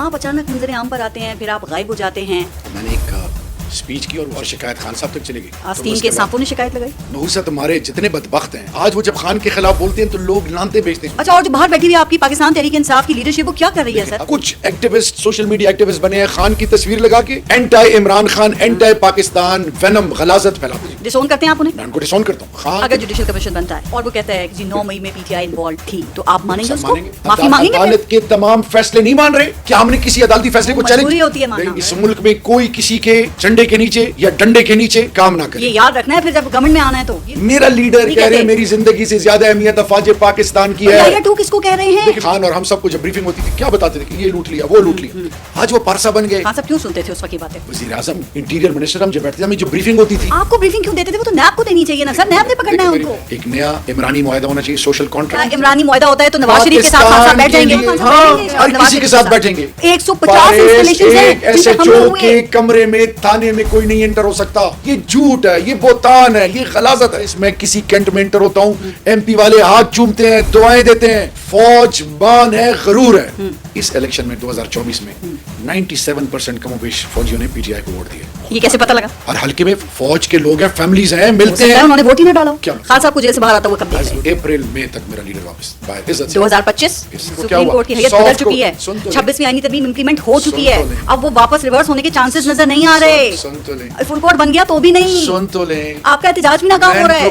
آپ اچانک منظر عام پر آتے ہیں، پھر آپ غائب ہو جاتے ہیں. میں نے ایک اسپیچ کی اور شکایت خان صاحب تک چلے گئی. آستین کے سانپوں نے شکایت لگائی. نحوست ہمارے جتنے بدبخت ہیں آج وہ جب خان کے خلاف بولتے ہیں تو لوگ لانتے بیچتے ہیں. اچھا، اور جو باہر بیٹھی ہوئی آپ کی پاکستان تحریک انصاف کی لیڈرشپ، وہ کیا کر رہی ہے سر؟ کچھ ایکٹیوسٹ سوشل میڈیا ایکٹیوسٹ بنے ہیں، خان کی تصویر لگا کے anti Imran Khan, anti Pakistan venom غلاظت پھیلاتے ہیں. ڈسون کرتے ہیں آپ انہیں؟ میں ان کو ڈسون کرتا ہوں. خان اگر جوڈیشل کمیشن بنتا ہے اور وہ کہتا ہے کہ 9 مئی میں پی ٹی آئی انوالو تھی، تو آپ مانیں گے اس کو؟ معافی مانگیں گے؟ عدالت کے تمام فیصلے نہیں مان رہے کیا ہم نے کسی عدالتی فیصلے کو مجبوری ہوتی ہے چیلنج؟ ماننا. اس ملک میں کوئی کسی کے جھنڈے کے نیچے یا ڈنڈے کے نیچے کام نہ کرے. یہ یاد رکھنا ہے پھر جب گورنمنٹ میں آنا ہے تو. میرا لیڈر کہہ رہے ہیں میری زندگی سے زیادہ اہمیت افواج پاکستان کی ہے. ٹو کس کو کہہ رہے ہیں؟ خان اور ہم سب کو جب بریفنگ ہوتی تھی کیا بتاتے تھے کہ یہ لوٹ لیا وہ لوٹ لیا. آج وہ پارسا بن گئے. خان صاحب کیوں سنتے تھے اس وقت یہ باتیں؟ وزیر اعظم انٹیریئر منسٹر ہم جب بیٹھتے تھے ہمیں جو بریفنگ ہوتی تھی. آپ کو بریفنگ کیوں دیتے تھے؟ وہ تو نیب کو دینی چاہیے نا سر، نیب نے پکڑنا ہے ان کو. ایک نیا عمرانی معاہدہ ہونا چاہیے، سوشل کانٹریکٹ. عمرانی معاہدہ ہوتا ہے تو نواز شریف کے ساتھ خان صاحب بیٹھ جائیں گے. ہر کسی کے ساتھ بیٹھیں گے. 150 انسٹالیشنز ہیں ایس ایچ او کے کمرے میں تھانے میں کوئی نہیں انٹر ہو سکتا. یہ جھوٹ ہے، یہ بہتان ہے، یہ غلاظت ہے. اس میں کسی کینٹ میں انٹر ہوتا ہوں، ایم پی والے ہاتھ چومتے ہیں، دعائیں دیتے ہیں. فوج بان ہے، غرور ہے. اس الیکشن میں 2024 میں 97% کم و بیش فوجیوں نے پی ٹی آئی کو ووٹ دیا. یہ کیسے پتہ لگا؟ ہر حلقے میں فوج کے لوگ ہیں، فیملیز ہیں، ملتے ہیں. انہوں نے ووٹ ہی نہ ڈالا. کیا خان صاحب کو جیل سے باہر آتا ہوا کب دیکھ رہے ہیں؟ اپریل مئی تک میرا لیڈر واپس 2025 سپریم کورٹ کی حیثیت بدل چکی ہے. 26ویں آئینی ترمیم امپلیمنٹ ہو چکی ہے. اب وہ واپس ریورس ہونے کے چانسز نظر نہیں آ رہے. فل کورٹ بن گیا تو بھی نہیں. سن تو لیں، آپ کا احتجاج بھی ناکام ہو رہا ہے.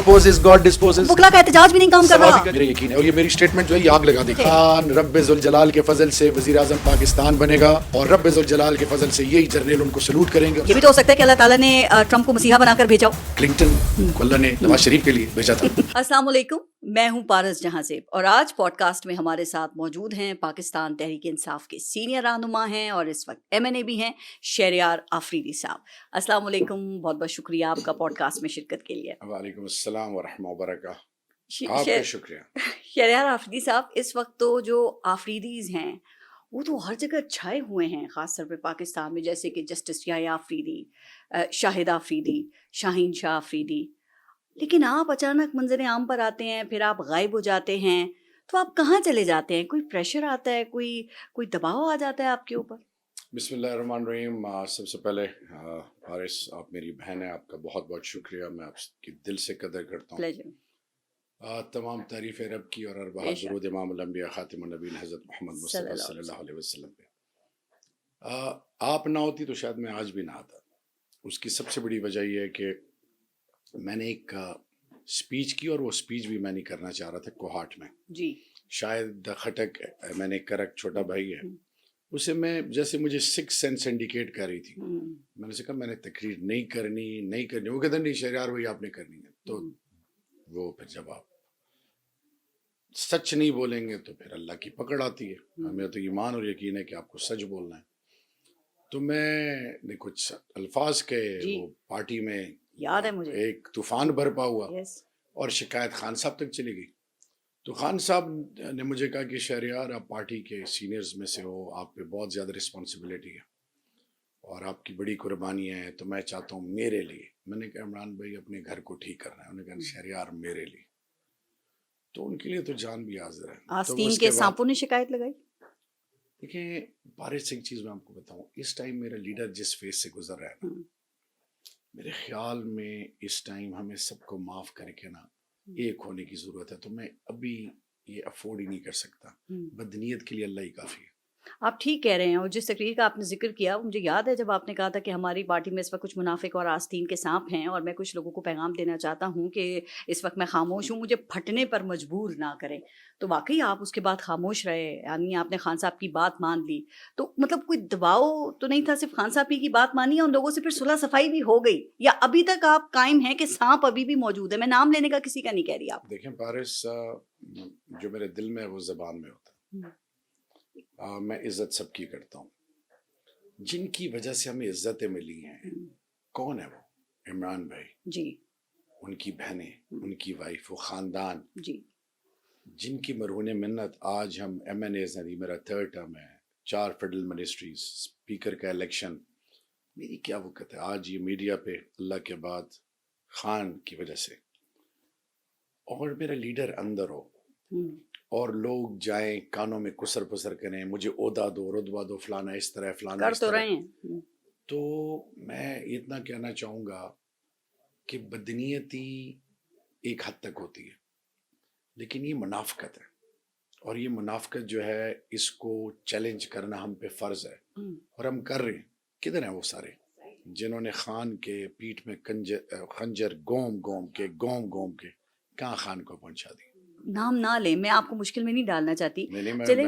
بکلا کا احتجاج بھی نہیں کام کر رہا. میرا یقین ہے اور یہ میری اسٹیٹمنٹ جو ہے یہ آگ لگا دے گی. خان رب ذوالجلال کے فضل سے وزیر اعظم پاکستان بنے گا اور رب ذوالجلال کے فضل سے یہی جرنیل ان کو سلوٹ کریں گے. یہ بھی تو ہو سکتا ہے کہ اللہ تعالیٰ نے ٹرمپ کو مسیحا بنا کر بھیجا ہو. کلنٹن کو اللہ نے نواز شریف کے لیے بھیجا تھا. السلام علیکم، میں ہوں پارس جہاں زیب اور آج پوڈ کاسٹ میں ہمارے ساتھ موجود ہیں پاکستان تحریک انصاف کے سینئر رہنما ہیں اور اس وقت ایم این اے بھی ہیں، شہریار آفریدی صاحب. السلام علیکم، بہت بہت شکریہ آپ کا پوڈ کاسٹ میں شرکت کے لیے. وعلیکم السلام ورحمۃ اللہ وبرکاتہ. آپ کا شکریہ. شہریار آفریدی صاحب، اس وقت تو جو آفریدیز ہیں وہ تو ہر جگہ چھائے ہوئے ہیں، خاص طور پہ پاکستان میں، جیسے کہ جسٹس یحییٰ آفریدی، شاہد آفریدی، شاہین شاہ آفریدی. لیکن آپ اچانک منظر عام پر آتے ہیں، پھر آپ غائب ہو جاتے ہیں، تو آپ کہاں چلے جاتے ہیں؟ کوئی پریشر آتا ہے، کوئی دباؤ آ جاتا ہے آپ کے اوپر؟ بسم اللہ الرحمن الرحیم. سب سے پہلے حارث، آپ میری بہن ہیں، آپ کا بہت بہت شکریہ. میں آپ کی دل سے قدر کرتا ہوں. تمام تعریف رب کی اور اربع درود امام الانبیاء خاتم النبیین حضرت محمد مصطفیٰ صلی اللہ علیہ وسلم پہ. آپ نہ ہوتی تو شاید میں آج بھی نہ آتا. اس کی سب سے بڑی وجہ یہ ہے کہ میں نے ایک اسپیچ کی اور وہ اسپیچ بھی میں نہیں کرنا چاہ رہا تھا کوہاٹ میں. جی شاید خٹک، میں نے کرک چھوٹا بھائی ہے، اسے میں جیسے مجھے 6 سینس انڈیکیٹ کر رہی تھی. میں نے کہا میں نے تقریر نہیں کرنی. وہ کہتے نہیں شہریار بھائی آپ نے کرنی ہے. تو وہ پھر جب آپ سچ نہیں بولیں گے تو پھر اللہ کی پکڑ آتی ہے. ہمیں تو ایمان اور یقین ہے کہ آپ کو سچ بولنا ہے. تو میں نے کچھ الفاظ کے وہ پارٹی میں یاد ہے مجھے ایک طوفان برپا ہوا اور شکایت خان صاحب تک چلی گئی. تو خان صاحب نے مجھے کہا کہ شہریار آپ پارٹی کے سینئرز میں سے ہو، آپ پہ بہت زیادہ رسپانسبلٹی ہے اور آپ کی بڑی قربانی ہے، تو میں چاہتا ہوں میرے لیے. میں نے کہا عمران بھائی اپنے گھر کو ٹھیک کرنا ہے. انہوں نے کہا شہریار میرے لیے، تو ان کے لیے تو جان بھی حاضر ہے. آستین کے سانپوں نے شکایت لگائی. دیکھیں بارش، ایک چیز میں آپ کو بتاؤں، اس ٹائم میرا لیڈر جس فیز سے گزر رہا ہے نا، میرے خیال میں اس ٹائم ہمیں سب کو معاف کر کے نا ایک ہونے کی ضرورت ہے. تو میں ابھی یہ افورڈ ہی نہیں کر سکتا. بدنیت کے لیے اللہ ہی کافی ہے. آپ ٹھیک کہہ رہے ہیں. اور جس تقریر کا آپ نے ذکر کیا، مجھے یاد ہے جب آپ نے کہا تھا کہ ہماری پارٹی میں اس وقت کچھ منافق اور آستین کے سانپ ہیں، اور میں کچھ لوگوں کو پیغام دینا چاہتا ہوں کہ اس وقت میں خاموش ہوں، مجھے پھٹنے پر مجبور نہ کریں. تو واقعی آپ اس کے بعد خاموش رہے، یعنی آپ نے خان صاحب کی بات مان لی. تو مطلب کوئی دباؤ تو نہیں تھا، صرف خان صاحب کی بات مانی اور ان لوگوں سے پھر صلح صفائی بھی ہو گئی، یا ابھی تک آپ قائم ہیں کہ سانپ ابھی بھی موجود ہے؟ میں نام لینے کا کسی کا نہیں کہہ رہی. آپ دیکھیں پارس، جو میرے دل میں ہے وہ زبان میں ہوتا ہے. میں عزت سب کی کرتا ہوں. جن کی وجہ سے ہمیں عزتیں ملی ہیں، کون ہے وہ؟ عمران بھائی جی، ان کی بہنیں، ان کی وائف، وہ خاندان جی، جن کی مرہون منت آج ہم ایم این ایز ہیں. میرا 3rd ٹرم ہے، 4 فیڈرل منسٹریز، اسپیکر کا الیکشن. میری کیا وقت ہے آج یہ میڈیا پہ اللہ کے بعد خان کی وجہ سے، اور میرا لیڈر اندر ہو اور لوگ جائیں کانوں میں کسر پسر کریں مجھے عہدہ دو رتبہ دو فلانا اس طرح فلانا کر اس تو طرح. رہے ہیں. تو میں اتنا کہنا چاہوں گا کہ بدنیتی ایک حد تک ہوتی ہے لیکن یہ منافقت ہے اور یہ منافقت جو ہے اس کو چیلنج کرنا ہم پہ فرض ہے اور ہم کر رہے ہیں. کدھر ہیں وہ سارے جنہوں نے خان کے پیٹھ میں خنجر گوم کے کہاں خان کو پہنچا دی؟ نام نہ لیں, میں آپ کو مشکل میں نہیں ڈالنا چاہتی. نہیں چلیں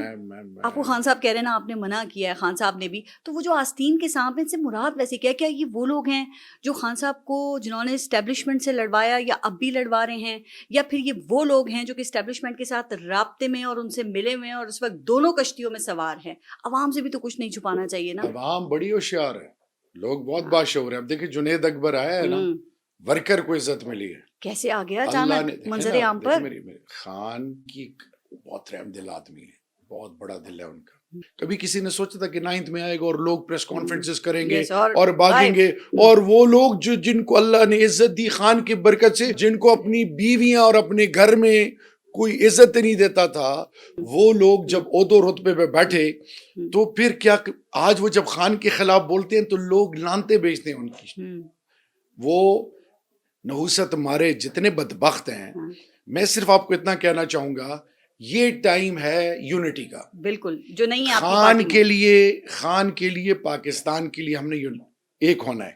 آپ کو خان صاحب کہہ رہے ہیں نا, آپ نے منع کیا ہے, خان صاحب نے بھی, تو وہ جو آستین کے سانپ ہیں ان سے مراد ویسے کیا یہ وہ لوگ ہیں جو خان صاحب کو جنہوں نے اسٹیبلشمنٹ سے لڑوایا یا اب بھی لڑوا رہے ہیں, یا پھر یہ وہ لوگ ہیں جو کہ اسٹیبلشمنٹ کے ساتھ رابطے میں اور ان سے ملے ہوئے ہیں اور اس وقت دونوں کشتیوں میں سوار ہیں؟ عوام سے بھی تو کچھ نہیں چھپانا چاہیے نا. عوام بڑی ہوشیار ہے, لوگ بہت باشعور ہیں. اب دیکھیں جنید اکبر آیا ہے نا, ورکر کو عزت ملی ہے, کیسے آ گیا اچانک منظر عام پر. خان کی بہت رحم دل آدمی ہے, بہت بڑا دل ہے ان کا. کبھی کسی نے سوچا تھا کہ 9th میں آئے گا اور لوگ پریس کانفرنسز کریں گے اور بھاگیں گے, اور وہ لوگ جو جن کو اللہ نے عزت دی خان کی برکت سے, جن کو اپنی بیویاں اور اپنے گھر میں کوئی عزت نہیں دیتا تھا, وہ لوگ جب عہدے و رتبے پہ بیٹھے تو پھر کیا, آج وہ جب خان کے خلاف بولتے ہیں تو لوگ لانتے بیچتے ہیں ان کی. وہ نحوست مارے جتنے بدبخت ہیں. میں صرف آپ کو اتنا کہنا چاہوں گا, یہ ٹائم ہے یونٹی کا. بالکل, جو نہیں خان کے لیے پاکستان کے لیے ہم نے ایک ہونا ہے.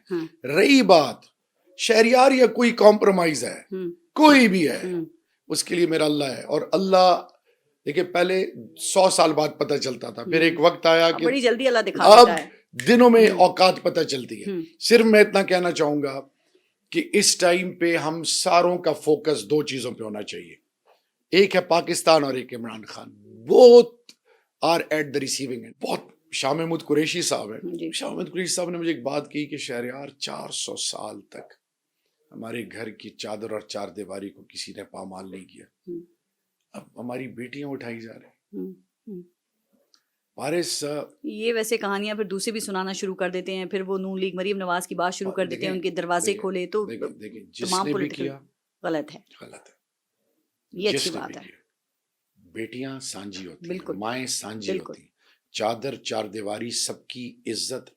رہی بات شہریار یا کوئی کمپرومائز ہے, کوئی بھی ہے, اس کے لیے میرا اللہ ہے. اور اللہ دیکھیں پہلے 100 سال بعد پتہ چلتا تھا, پھر ایک وقت آیا کہ بڑی جلدی اللہ دکھا دیتا ہے, اب دنوں میں اوقات پتہ چلتی ہے. صرف میں اتنا کہنا چاہوں گا کہ اس ٹائم پہ ہم ساروں کا فوکس 2 چیزوں پہ ہونا چاہیے, ایک ہے پاکستان اور ایک عمران خان. بہت are at the receiving end. بہت شاہ محمود قریشی صاحب ہیں, شاہ محمود قریشی صاحب نے مجھے ایک بات کہی کہ شہریار 400 سال تک ہمارے گھر کی چادر اور چار دیواری کو کسی نے پامال نہیں کیا, اب ہماری بیٹیاں اٹھائی جا رہی ہیں. یہ ویسے کہانیاں پھر دوسرے بھی سنانا شروع کر دیتے ہیں, پھر وہ نون لیگ مریم نواز کی بات شروع کر دیتے ہیں, ان کے دروازے کھولے, تو تمام پولیٹیکل غلط ہے. یہ اچھی بات ہے. بیٹیاں سانجی ہوتی ہیں, مائیں سانجی ہوتی ہیں, چادر چار دیواری سب کی عزت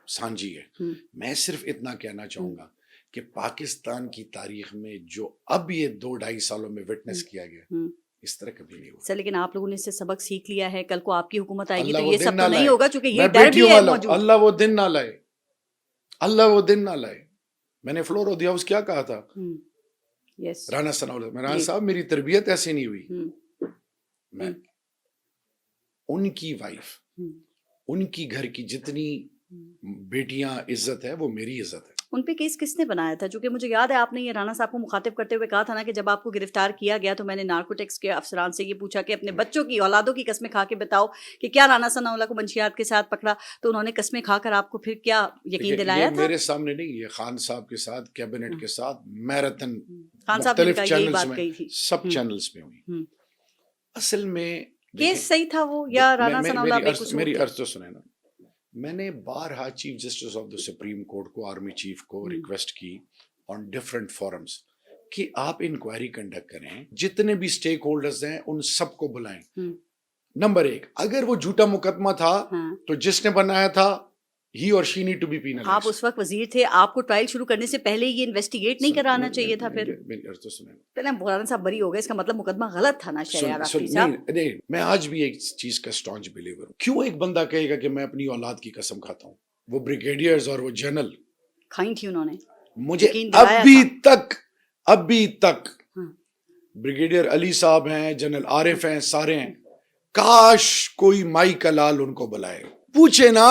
سانجی ہے. میں صرف اتنا کہنا چاہوں گا کہ پاکستان کی تاریخ میں جو اب یہ 2-2.5 سالوں میں وٹنس کیا گیا, اس طرح کبھی نہیں ہوا. سر لیکن آپ لوگوں نے اس سے سبق سیکھ لیا ہے, کل کو آپ کی حکومت آئے گی تو یہ سب تو نہیں ہوگا, چونکہ یہ ڈر بھی ہے موجود. اللہ وہ دن نہ لائے, اللہ وہ دن نہ لائے. میں نے فلور آف دی ہاؤس کیا کہا تھا, رانا ثناءاللہ, رانا صاحب میری تربیت ایسی نہیں ہوئی. میں ان کی وائف, ان کی گھر کی جتنی بیٹیاں عزت ہے وہ میری عزت ہے. ان پہ کیس کس نے بنایا تھا؟ چونکہ مجھے یاد ہے آپ نے یہ رانا صاحب کو مخاطب کرتے ہوئے کہا تھا نا کہ جب آپ کو گرفتار کیا گیا تو میں نے نارکوٹکس کے افسران سے یہ پوچھا کہ اپنے بچوں کی اولادوں کی قسمیں کھا کے بتاؤ کہ کیا رانا ثناءاللہ کو منشیات کے ساتھ پکڑا, تو انہوں نے قسمیں کھا کر آپ کو پھر کیا یقین دلایا تھا؟ میرے سامنے نہیں, یہ خان صاحب کے ساتھ کیبنٹ کے ساتھ میراتھن خان صاحب نے یہی بات کہی تھی, سب چینلز پہ ہوئی. اصل میں کیس صحیح تھا وہ یا رانا ثناءاللہ بے قصور؟ میری عرض تو سنیں نا, میں نے بارہا chief justice of the supreme court کو, آرمی چیف کو ریکویسٹ کی آن ڈفرنٹ فورمز کہ آپ انکوائری کنڈکٹ کریں, جتنے بھی سٹیک ہولڈرز ہیں ان سب کو بلائیں. نمبر 1, اگر وہ جھوٹا مقدمہ تھا تو جس نے بنایا تھا he or she need to be penalized. آپ اس وقت وزیر تھے, آپ کو ٹرائل شروع کرنے سے پہلے یہ انویسٹیگیٹ نہیں کرانا چاہیے تھا؟ پھر میری عرض تو سنیں, پہلے مولانا صاحب بری ہو گئے, اس کا مطلب مقدمہ غلط تھا نا شہریار آفریدی صاحب. نہیں, میں آج بھی ایک چیز کا اسٹانچ بلیور ہوں. کیوں ایک بندہ کہے گا کہ میں اپنی اولاد کی قسم کھاتا ہوں؟ وہ بریگیڈیئرز اور وہ جنرل کھائی تھی انہوں نے, مجھے ابھی تک بریگیڈیئر علی صاحب ہیں, جنرل عارف ہیں, سارے ہیں, کاش کوئی مائی کا لال ان کو بلائے, پوچھے نا,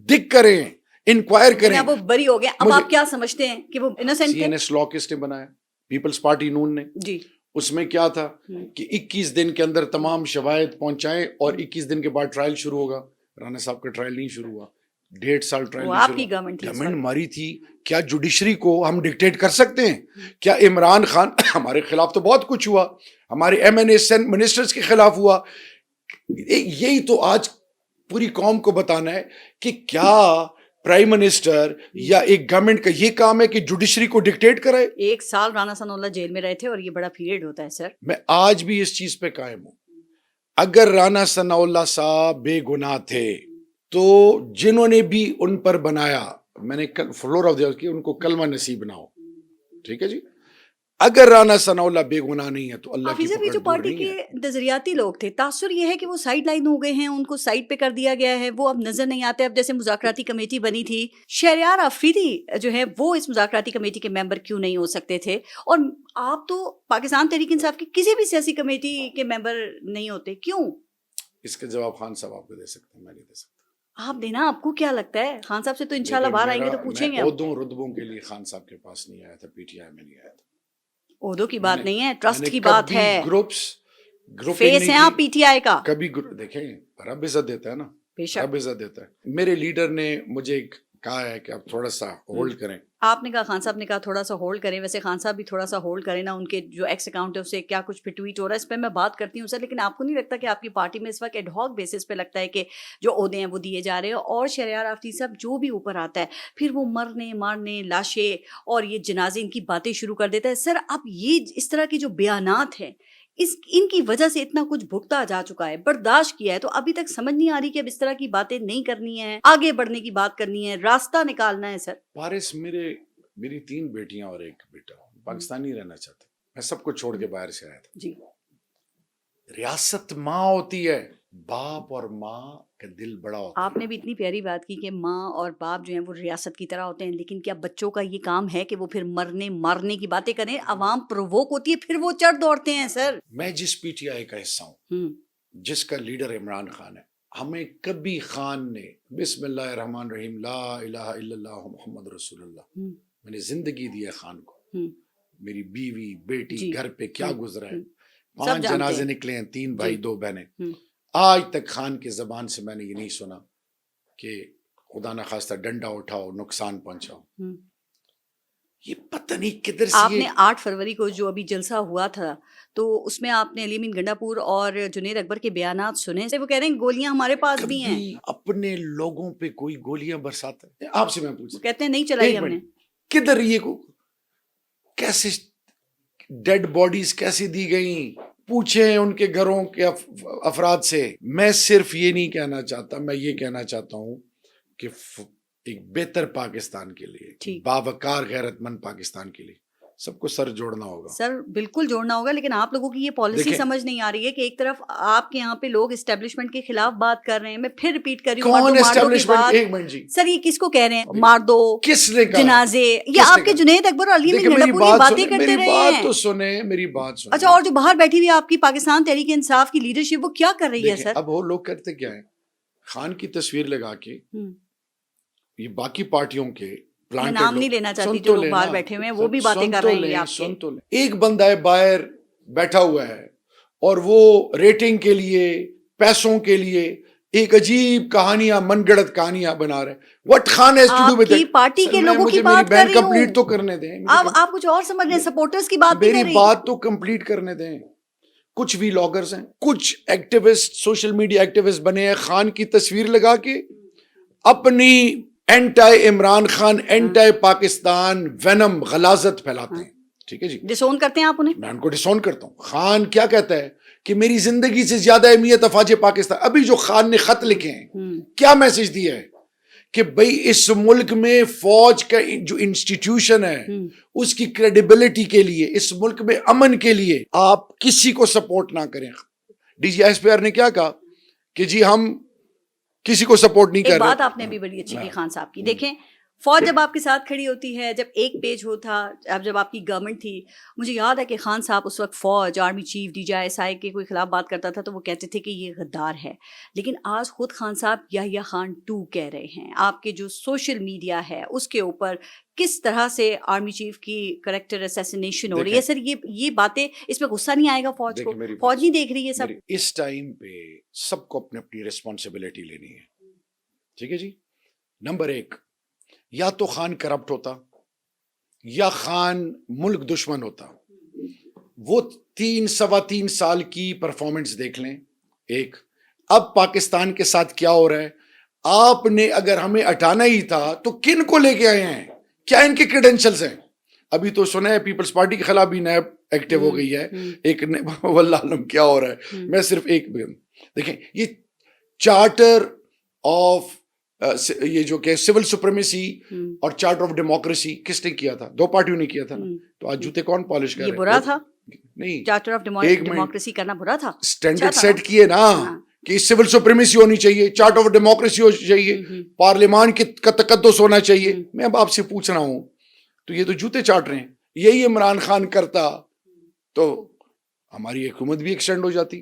ڈگ کریں, انکوائر کریں. وہ بری ہو گئے, اب آپ کیا سمجھتے ہیں کہ وہ انوسنٹ تھے؟ CNS لاء کس نے بنایا؟ پیپلز پارٹی نون نے. جی, اس میں کیا تھا کہ 21 دن کے اندر تمام شواہد پہنچائیں اور 21 دن کے بعد ٹرائل شروع ہوگا. رانا صاحب کا ٹرائل نہیں شروع ہوا, 1.5 سال ٹرائل نہیں آپ کی گورنمنٹ ماری تھی. کیا جوڈیشری کو ہم ڈکٹیٹ کر سکتے ہیں؟ کیا عمران خان, ہمارے خلاف تو بہت کچھ ہوا, ہمارے MNA منسٹرز کے خلاف ہوا. یہی تو آج پوری قوم کو بتانا ہے کہ کیا پرائم منسٹر یا ایک گورنمنٹ کا یہ کام ہے کہ جوڈیشری کو ڈکٹیٹ کرائے؟ 1 سال رانا ثناء اللہ جیل میں رہے تھے اور یہ بڑا پیریڈ ہوتا ہے سر. میں آج بھی اس چیز پہ قائم ہوں. اگر رانا ثناء اللہ صاحب بے گناہ تھے تو جنہوں نے بھی ان پر بنایا، میں نے فلور آف دی ان کو کلمہ نصیب نہ ہو. ٹھیک ہے جی. اگر رانا ثناء اللہ بے گناہ نہیں ہے تو اللہ کی حافظ، یہ جو پارٹی کے نظریاتی لوگ تھے، تاثر یہ ہے کہ وہ سائیڈ لائن ہو گئے ہیں، ان کو سائیڈ پہ کر دیا گیا ہے، وہ اب نظر نہیں آتے. اب جیسے مذاکراتی کمیٹی بنی تھی، شہریار آفریدی جو ہے وہ اس مذاکراتی کمیٹی کے ممبر کیوں نہیں ہو سکتے تھے؟ اور آپ تو پاکستان تحریک انصاف کی کسی بھی سیاسی کمیٹی کے ممبر نہیں ہوتے، کیوں؟ اس کا جواب خان صاحب آپ کو دے سکتے ہیں، میں نہیں دے سکتا. آپ دینا. آپ کو کیا لگتا ہے؟ خان صاحب سے تو انشاءاللہ باہر آئیں گے تو پوچھیں گے. عہدوں رتبوں کے لیے خان صاحب کے پاس نہیں آیا تھا، پی ٹی آئی میں نہیں آیا تھا. عہدوں کی بات نہیں ہے، ٹرسٹ کی بات ہے. گروپ فیس ہیں آپ پی ٹی آئی کا. کبھی دیکھیں رب عزت دیتا ہے نا، بے شک رب عزت دیتا ہے. میرے لیڈر نے مجھے کہا ہے کہ آپ تھوڑا سا ہولڈ کریں. آپ نے کہا، خان صاحب نے کہا تھوڑا سا ہولڈ کریں. ویسے خان صاحب بھی تھوڑا سا ہولڈ کریں نا، ان کے جو ایکس اکاؤنٹ ہے اسے کیا کچھ پہ ٹویٹ ہو رہا ہے، اس پہ میں بات کرتی ہوں سر. لیکن آپ کو نہیں لگتا کہ آپ کی پارٹی میں اس وقت ایڈ ہاک بیسس پہ لگتا ہے کہ جو عہدے ہیں وہ دیے جا رہے ہیں، اور شہریار آفریدی صاحب جو بھی اوپر آتا ہے پھر وہ مرنے مارنے لاشیں اور یہ جنازے ان کی باتیں شروع کر دیتا ہے؟ سر اب یہ اس طرح کے جو بیانات ہیں، ان کی وجہ سے اتنا کچھ بھگتا جا چکا ہے، برداشت کیا ہے، تو ابھی تک سمجھ نہیں آ رہی کہ اب اس طرح کی باتیں نہیں کرنی ہے، آگے بڑھنے کی بات کرنی ہے، راستہ نکالنا ہے. سر پارس، میری 3 بیٹیاں اور 1 بیٹا، پاکستانی رہنا چاہتے. میں سب کو چھوڑ کے باہر سے آیا تھا. جی. ریاست ماں ہوتی ہے، باپ اور ماں کا دل بڑا ہوتا ہے. آپ نے بھی اتنی پیاری بات کی کہ ماں اور باپ جو ہیں وہ ریاست کی طرح ہوتے ہیں، لیکن کیا بچوں کا یہ کام ہے کہ وہ پھر مرنے مارنے کی باتیں کریں؟ عوام پرووک ہوتی ہے، پھر وہ چڑھ دوڑتے ہیں. سر میں جس پی ٹی آئی کا حصہ ہوں، جس کا لیڈر عمران خان ہے، ہمیں کبھی خان نے بسم اللہ الرحمن الرحیم لا الہ الا اللہ محمد رسول اللہ، میں نے زندگی دی ہے خان کو. میری بیوی بیٹی گھر پہ کیا گزرا ہے، 5 جنازے نکلے ہیں، 3 بھائی 2 بہنیں. آج تک خان کی زبان سے میں نے یہ نہیں سنا کہ خدا نخواستہ ڈنڈا اٹھاؤ، نقصان پہنچاؤ. یہ پتہ نہیں کدھر سے. آپ نے 8 فروری کو جو ابھی جلسہ ہوا تھا تو اس میں آپ نے علی امین گنڈا پور اور جنید اکبر کے بیانات سنے. وہ کہہ رہے ہیں گولیاں ہمارے پاس بھی ہیں. اپنے لوگوں پہ کوئی گولیاں برساتا ہے؟ آپ سے میں پوچھتا، کہتے ہیں نہیں چلائی ہم نے. کدھر یہ کیسے ڈیڈ باڈیز کیسے دی گئیں؟ پوچھیں ان کے گھروں کے افراد سے. میں صرف یہ نہیں کہنا چاہتا، میں یہ کہنا چاہتا ہوں کہ ایک بہتر پاکستان کے لیے، باوقار غیرت مند پاکستان کے لیے سب کو سر جوڑنا ہوگا. سر بالکل جوڑنا ہوگا، لیکن آپ لوگوں کی یہ پالیسی سمجھ نہیں آ رہی ہے کہ ایک طرف آپ کے یہاں پہ لوگ اسٹیبلشمنٹ کے خلاف بات کر رہے ہیں. میں پھر ریپیٹ کر رہی ہوں، کون اسٹیبلشمنٹ؟ ایک منٹ جی، سر یہ کس کو کہہ رہے ہیں؟ مار دو، کس نے کہا؟ جنازے، یہ آپ کے جنید اکبر اور علی امین گنڈا پور یہ باتیں کرتے رہے ہیں. بات تو سنیں، میری بات سنیں. اچھا، اور جو باہر بیٹھی ہوئی آپ کی پاکستان تحریک انصاف کی لیڈرشپ، وہ کیا کر رہی ہے؟ سر اب وہ لوگ کرتے کیا ہے، خان کی تصویر لگا کے یہ باقی پارٹیوں کے میں نام نہیں لینا چاہتی جو لوگ باہر بیٹھے ہوئے ہیں وہ بھی باتیں کر رہے ہیں. سن تو لیں. ایک بندہ ہے باہر بیٹھا ہوا ہے اور وہ ریٹنگ کے لیے، پیسوں کے لیے ایک عجیب کہانیاں، من گڑت کہانیاں بنا رہے. What Khan has to do with it؟ آپ کی پارٹی کے لوگوں کی بات کر رہی ہوں. کمپلیٹ تو کرنے دیں. اب آپ کچھ اور سمجھ رہے ہیں، سپورٹرز کی بات نہیں کر رہی. میری بات تو کمپلیٹ کرنے دیں. کچھ وی لاگرز ہیں، کچھ ایکٹیوسٹ، سوشل میڈیا ایکٹیوسٹ بنے ہیں، خان کی تصویر لگا کے اپنی anti Imran Khan, anti Pakistan venom, غلاظت پھیلاتے ہیں. ٹھیک ہے جی، ڈسون کرتے ہیں آپ انہیں. میں ان کو ڈسون کرتا ہوں. خان کیا کہتا ہے کہ میری زندگی سے زیادہ اہمیت افواج پاکستان. ابھی جو خان نے خط لکھے ہیں کیا میسج دیا ہے کہ بھئی اس ملک میں فوج کا جو انسٹیٹیوشن ہے اس کی کریڈیبلٹی کے لیے، اس ملک میں امن کے لیے آپ کسی کو سپورٹ نہ کریں. D G S P R نے کیا کہا کہ جی ہم کسی کو سپورٹ نہیں کر رہے. ایک بات آپ نے بھی بڑی اچھی کی خان صاحب کی. دیکھیں فوج جب آپ کے ساتھ کھڑی ہوتی ہے، جب ایک پیج ہوتا، اب جب آپ کی گورنمنٹ تھی، مجھے یاد ہے کہ خان صاحب اس وقت فوج، army chief, D G S I کے کوئی خلاف بات کرتا تھا تو وہ کہتے تھے کہ یہ غدار ہے. لیکن آج خود خان صاحب یحییٰ خان 2 کہہ رہے ہیں. آپ کے جو سوشل میڈیا ہے اس کے اوپر کس طرح سے آرمی چیف کی کریکٹر اسیسینیشن ہو رہی ہے. سر یہ باتیں، اس پہ غصہ نہیں آئے گا فوج کو؟ فوج نہیں دیکھ رہی ہے سب؟ اس ٹائم پہ سب کو اپنی اپنی ریسپانسبلٹی لینی ہے. ٹھیک ہے جی. نمبر 1، یا تو خان کرپٹ ہوتا یا خان ملک دشمن ہوتا. وہ 3-3.25 سال کی پرفارمنس دیکھ لیں. ایک اب پاکستان کے ساتھ کیا ہو رہا ہے. آپ نے اگر ہمیں ہٹانا ہی تھا تو کن کو لے کے آئے ہیں, کیا ان کے کریڈینشلز ہیں؟ ابھی تو سنا ہے پیپلز پارٹی کے خلاف بھی نیب ایکٹیو ہو گئی ہے, ایک واللہ عالم کیا ہو رہا ہے. میں صرف ایک دیکھیں, یہ چارٹر آف یہ جو کہ سول سپریمیسی اور چارٹر آف ڈیموکریسی کس نے کیا تھا؟ 2 پارٹیوں نے کیا تھا نا. تو آج جوتے کون پالش کر رہے ہیں؟ یہ برا تھا نہیں, چارٹر آف ڈیموکریسی کرنا برا تھا. اسٹینڈرڈ سیٹ کیے نا کہ سول سپریمیسی ہونی چاہیے, چارٹر آف ڈیموکریسی ہونی چاہیے, پارلیمان کا تقدس ہونا چاہیے. میں اب آپ سے پوچھ رہا ہوں, تو یہ تو جوتے چاٹ رہے ہیں. یہی عمران خان کرتا تو ہماری حکومت بھی ایکسٹینڈ ہو جاتی.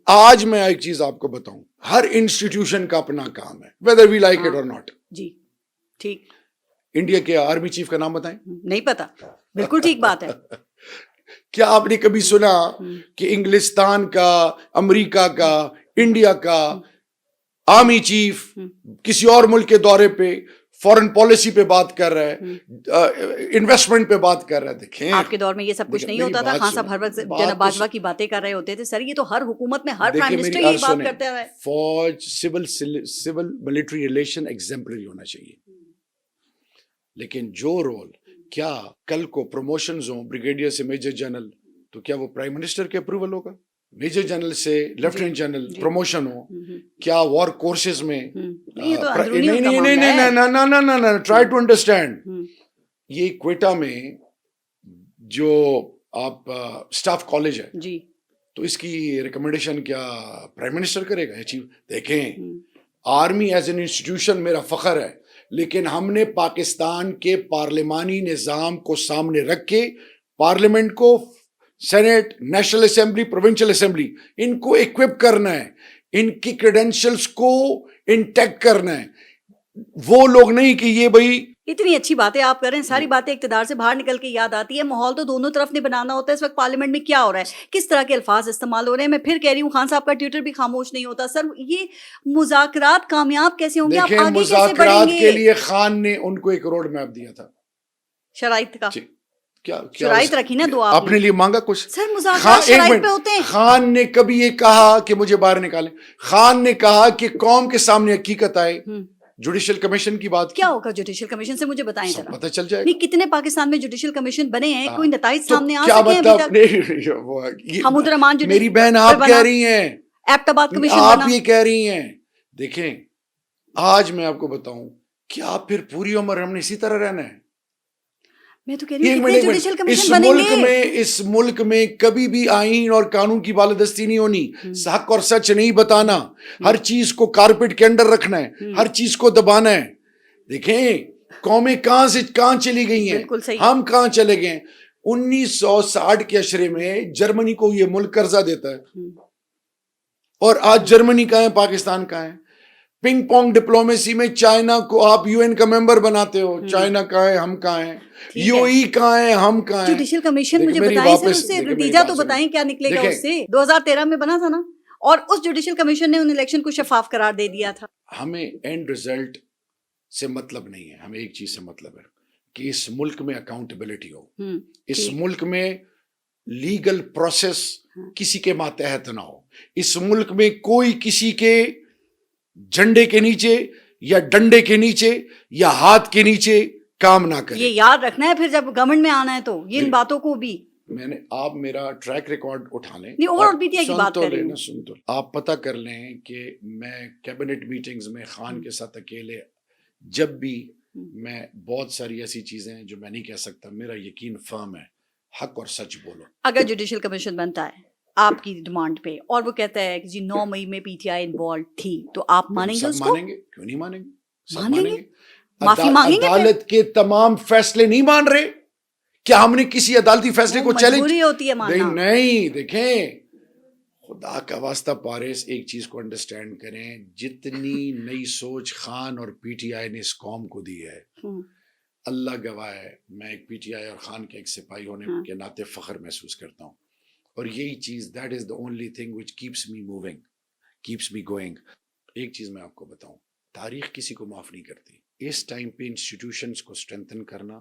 آج میں ایک چیز آپ کو بتاؤں, ہر انسٹیٹیوشن کا اپنا کام ہے, whether we like it or not. جی ٹھیک. انڈیا کے آرمی چیف کا نام بتائیں. نہیں پتا. بالکل ٹھیک بات ہے. کیا آپ نے کبھی سنا کہ انگلستان کا, امریکہ کا, انڈیا کا آرمی چیف کسی اور ملک کے دورے پہ فورن پالیسی پہ بات کر رہا ہے, انویسٹمنٹ پہ بات کر رہا ہے؟ دیکھیں آپ کے دور میں یہ سب کچھ نہیں ہوتا تھا. خان صاحب ہر وقت جناب باجوہ کی باتیں کر رہے ہوتے تھے. سر یہ تو ہر حکومت میں ہر پرائم منسٹر یہی بات کرتے ہیں. فوج سول ملٹری ریلیشن ایگزمپلری ہونا چاہیے, لیکن جو رول, کیا کل کو پروموشنز ہوں بریگیڈیئر سے میجر جنرل, تو کیا وہ پرائم منسٹر کے اپروول ہوگا؟ میجر جنرل سے لیفٹیننٹ جنرل پروموشن ہو, کیا وار کورسز میں؟ Try to understand. یہ کوئٹہ میں جو آپ اسٹاف کالج ہے جی, تو اس کی ریکمنڈیشن کیا پرائم منسٹر کرے گا؟ دیکھیں, آرمی ایز این انسٹیٹیوشن میرا فخر ہے, لیکن ہم نے پاکستان کے پارلیمانی نظام کو سامنے رکھ کے پارلیمنٹ کو, senate, national assembly, provincial assembly, ان کو ایکوپ کرنا ہے, ان کی کریڈینشلز کو انٹیکٹ کرنا ہے. وہ لوگ نہیں کہ یہ بھائی اتنی اچھی باتیں آپ کر رہے ہیں, ساری باتیں اقتدار سے باہر نکل کے یاد آتی ہے. ماحول تو دونوں طرف نے بنانا ہوتا ہے. اس وقت پارلیمنٹ میں کیا ہو رہا ہے, کس طرح کے الفاظ استعمال ہو رہے ہیں. میں پھر کہہ رہی ہوں, خان صاحب کا ٹویٹر بھی خاموش نہیں ہوتا. سر یہ مذاکرات کامیاب کیسے ہوں گے؟ آپ آگے کیسے بڑھیں گے؟ مذاکرات کے لیے خان نے ان کو ایک روڈ میپ دیا تھا, شرائط کا. کیا شرائط رکھی نا دو, اپنے لیے مانگا کچھ؟ سر مذاکرات شرائط پہ ہوتے ہیں. خان نے کبھی یہ کہا کہ مجھے باہر نکالیں؟ خان نے کہا کہ قوم کے سامنے حقیقت آئے. جوڈیشل کمیشن کی بات کیا ہوگا جوڈیشل کمیشن سے؟ مجھے بتائیں ذرا. پتہ چل جائے نہیں, کتنے پاکستان میں جوڈیشل کمیشن بنے ہیں, کوئی نتائج سامنے آ سکے ہیں ابھی تک؟ حمود الرحمان میری بہن آپ کہہ رہی ہیں, ایبٹ آباد کمیشن آپ بنا. یہ کہہ رہی ہیں. دیکھیں, آج میں آپ کو بتاؤں, کیا پھر پوری عمر ہم نے اسی طرح رہنا ہے؟ میں تو کہہ رہی ہوں کتنے جوڈیشل کمیشن بنیں گے؟ اس ملک میں کبھی بھی آئین اور قانون کی بالادستی نہیں ہونی, حق اور سچ نہیں بتانا, ہر چیز کو کارپیٹ کے اندر رکھنا ہے, ہر چیز کو دبانا ہے. دیکھیں قومیں کہاں چلی گئی ہیں, ہم کہاں چلے گئے. 1960 کے عشرے میں جرمنی کو یہ ملک قرضہ دیتا ہے, اور آج جرمنی کہاں ہے, پاکستان کہاں ہے. پنگ پونگ ڈپلومیسی میں چائنا کو آپ یو این کا ممبر بناتے ہو, چائنا کہاں ہے, ہم کہاں ہیں, یو ای کہاں ہے, ہم کہاں ہیں. جوڈیشل کمیشن مجھے بتائیں سر, اس سے نتیجہ تو بتائیں کیا نکلے گا اس سے؟ 2013 میں بنا تھا نا, اور اس جوڈیشل کمیشن نے ان الیکشن کو شفاف قرار دے دیا تھا. ہمیں اینڈ ریزلٹ سے مطلب نہیں ہے, ہمیں ایک چیز سے مطلب ہے کہ اس ملک میں اکاؤنٹیبلٹی ہو, اس ملک میں لیگل پروسیس کسی کے ماتحت نہ ہو, اس ملک میں کوئی کسی کے جھنڈے کے نیچے یا ڈنڈے کے نیچے یا ہاتھ کے نیچے کام نہ کرے. یہ یاد رکھنا ہے پھر جب گورنمنٹ میں آنا ہے تو ان باتوں کو بھی. میں نے, آپ میرا ٹریک ریکارڈ اٹھا لیں, سن تو آپ پتہ کر لیں کہ میں کیبنٹ میٹنگز میں خان کے ساتھ اکیلے, جب بھی میں بہت ساری ایسی چیزیں ہیں جو میں نہیں کہہ سکتا, میرا یقین فرم ہے, حق اور سچ بولو. اگر جوڈیشل کمیشن بنتا ہے آپ کی ڈیمانڈ پہ, اور وہ کہتا ہے کہ جی 9 مئی میں پی ٹی آئی انوالو تھی, تو آپ مانیں گے اس کو؟ مانیں گے, کیوں نہیں مانیں گے, سب مانیں گے. معافی مانگیں گے. عدالت کے تمام فیصلے نہیں مان رہے, کیا ہم نے کسی عدالتی فیصلے کو چیلنج؟ مجبوری ہوتی ہے ماننا. نہیں, دیکھیں خدا کا واسطہ پارس, ایک چیز کو انڈرسٹینڈ کریں, جتنی نئی سوچ خان اور پی ٹی آئی نے اس قوم کو دی ہے, اللہ گواہ ہے, میں ایک پی ٹی آئی اور خان کے ایک سپاہی ہونے کے ناطے فخر محسوس کرتا ہوں, اور یہی چیز, that is the only thing which keeps me moving, keeps me going. ایک چیز میں آپ کو بتاؤں, تاریخ کسی کو معاف نہیں کرتی. اس ٹائم پہ انسٹیٹیوشنز کو اسٹرینتھن کرنا,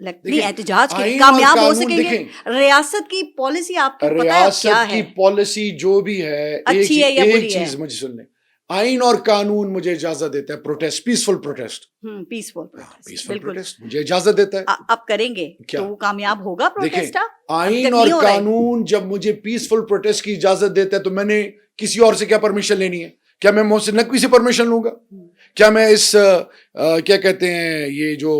نہیں احتجاج کے کامیاب ہو سکیں گے. ریاست کی پالیسی آپ کو پتہ ہے کیا ہے؟ ریاست کی پالیسی جو بھی ہے اچھی ہے یا بری ہے؟ ایک چیز مجھے سن لیں, آئین اور قانون مجھے اجازت دیتا ہے protest, peaceful protest, peaceful protest مجھے اجازت دیتا ہے. اب کریں گے تو وہ کامیاب ہوگا پروٹیسٹ. آئین اور قانون جب مجھے پیسفل پروٹیسٹ کی اجازت دیتا ہے تو میں نے کسی اور سے کیا پرمیشن لینی ہے؟ کیا میں محسن نقوی سے پرمیشن لوں گا؟ کیا میں اس کیا کہتے ہیں یہ جو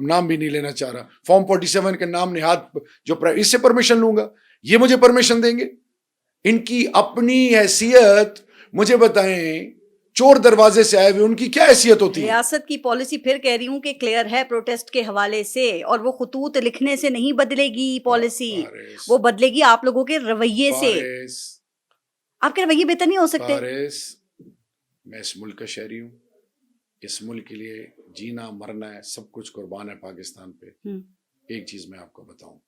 نام بھی نہیں لینا چاہ رہا, فارم 47 کے نام نہاد جو اس سے پرمیشن لوں گا؟ یہ مجھے پرمیشن دیں گے؟ ان کی اپنی حیثیت مجھے بتائیں, چور دروازے سے آئے ہوئے ان کی کیا حیثیت ہوتی ہے؟ ریاست کی پالیسی پھر کہہ رہی ہوں کہ کلیئر ہے پروٹیسٹ کے حوالے سے, اور وہ خطوط لکھنے سے نہیں بدلے گی پالیسی, وہ بدلے گی آپ لوگوں کے رویے سے. آپ کے رویے بہتر نہیں ہو سکتے. میں اس ملک کا شہری ہوں, اس ملک کے لیے جینا مرنا ہے, سب کچھ قربان ہے پاکستان پہ. ایک چیز میں آپ کو بتاؤں,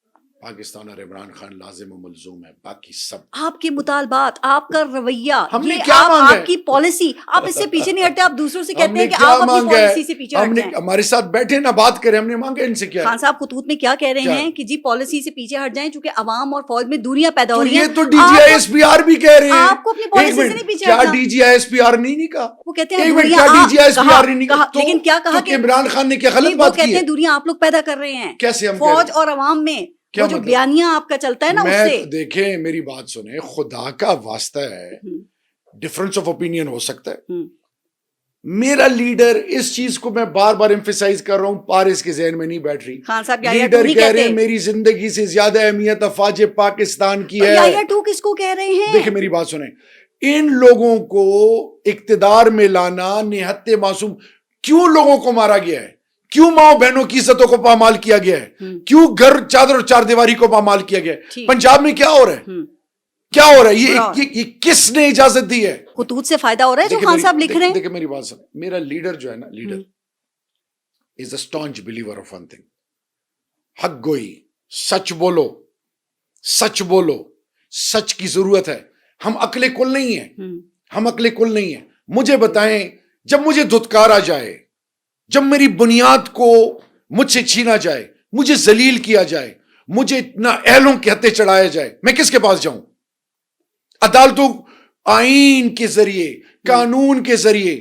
پاکستان اور عمران خان لازم و ملزوم ہے, باقی سب آپ کے مطالبات, آپ کا رویہ, ہم نے یہ کیا مانگا ہے؟ آپ کی پالیسی, آپ اس سے پیچھے نہیں ہٹتے. آپ دوسروں سے کہتے ہیں کہ آپ اپنی پالیسی سے پیچھے ہٹ جائیں. ہمارے ساتھ بیٹھے نہ بات کریں, ہم نے مانگا ان سے کیا؟ خان صاحب خطوط میں کیا کہہ رہے ہیں کہ جی پالیسی سے پیچھے ہٹ جائیں چونکہ عوام اور فوج میں دوریاں پیدا ہو رہی ہیں. یہ تو D G I S P R بھی کہہ رہے ہیں. آپ کو اپنی پالیسی سے نہیں پیچھے کیا ہٹنا. D G I S P R نہیں کہا؟ وہ کہتے ہیں لیکن کیا کہا کہ عمران خان نے کیا غلط بات کی ہے؟ کہتے ہیں دوریاں آپ لوگ پیدا کر رہے ہیں. کیسے ہم فوج اور عوام میں وہ جو بیانیہ آپ کا چلتا ہے نا اس سے. دیکھیں میری بات سنیں, خدا کا واسطہ ہے, ڈفرنس آف اوپینین ہو سکتا ہے. میرا لیڈر, اس چیز کو میں بار بار ایمفیسائز کر رہا ہوں, پارس کے ذہن میں نہیں بیٹھ رہی. خان صاحب لیڈر کہہ رہے ہیں میری زندگی سے زیادہ اہمیت افواج پاکستان کی ہے. کس کو کہہ رہے ہیں؟ دیکھیں میری بات سنیں, ان لوگوں کو اقتدار میں لانا نہایت معصوم. کیوں لوگوں کو مارا گیا ہے؟ کیوں ماں بہنوں کی عزتوں کو پامال کیا گیا ہے؟ کیوں گھر چادر اور چار دیواری کو پامال کیا گیا ہے؟ پنجاب میں کیا ہو رہا ہے؟ کیا ہو رہا ہے؟ یہ کس نے اجازت دی ہے؟ خطوط سے فائدہ ہو رہا ہے جو خان صاحب لکھ رہے ہیں. دیکھیں میری بات سن, میرا لیڈر جو ہے نا, leader is a staunch believer of one thing, حق گوئی, سچ بولو, سچ بولو, سچ کی ضرورت ہے. ہم عقل کل نہیں ہیں, ہم عقل کل نہیں ہیں. مجھے بتائیں, جب مجھے دھتکارا جائے, جب میری بنیاد کو مجھ سے چھینا جائے, مجھے ذلیل کیا جائے, مجھے اتنا اہلوں کے ہتھے چڑھایا جائے, میں کس کے پاس جاؤں؟ عدالتوں, آئین کے ذریعے, قانون کے ذریعے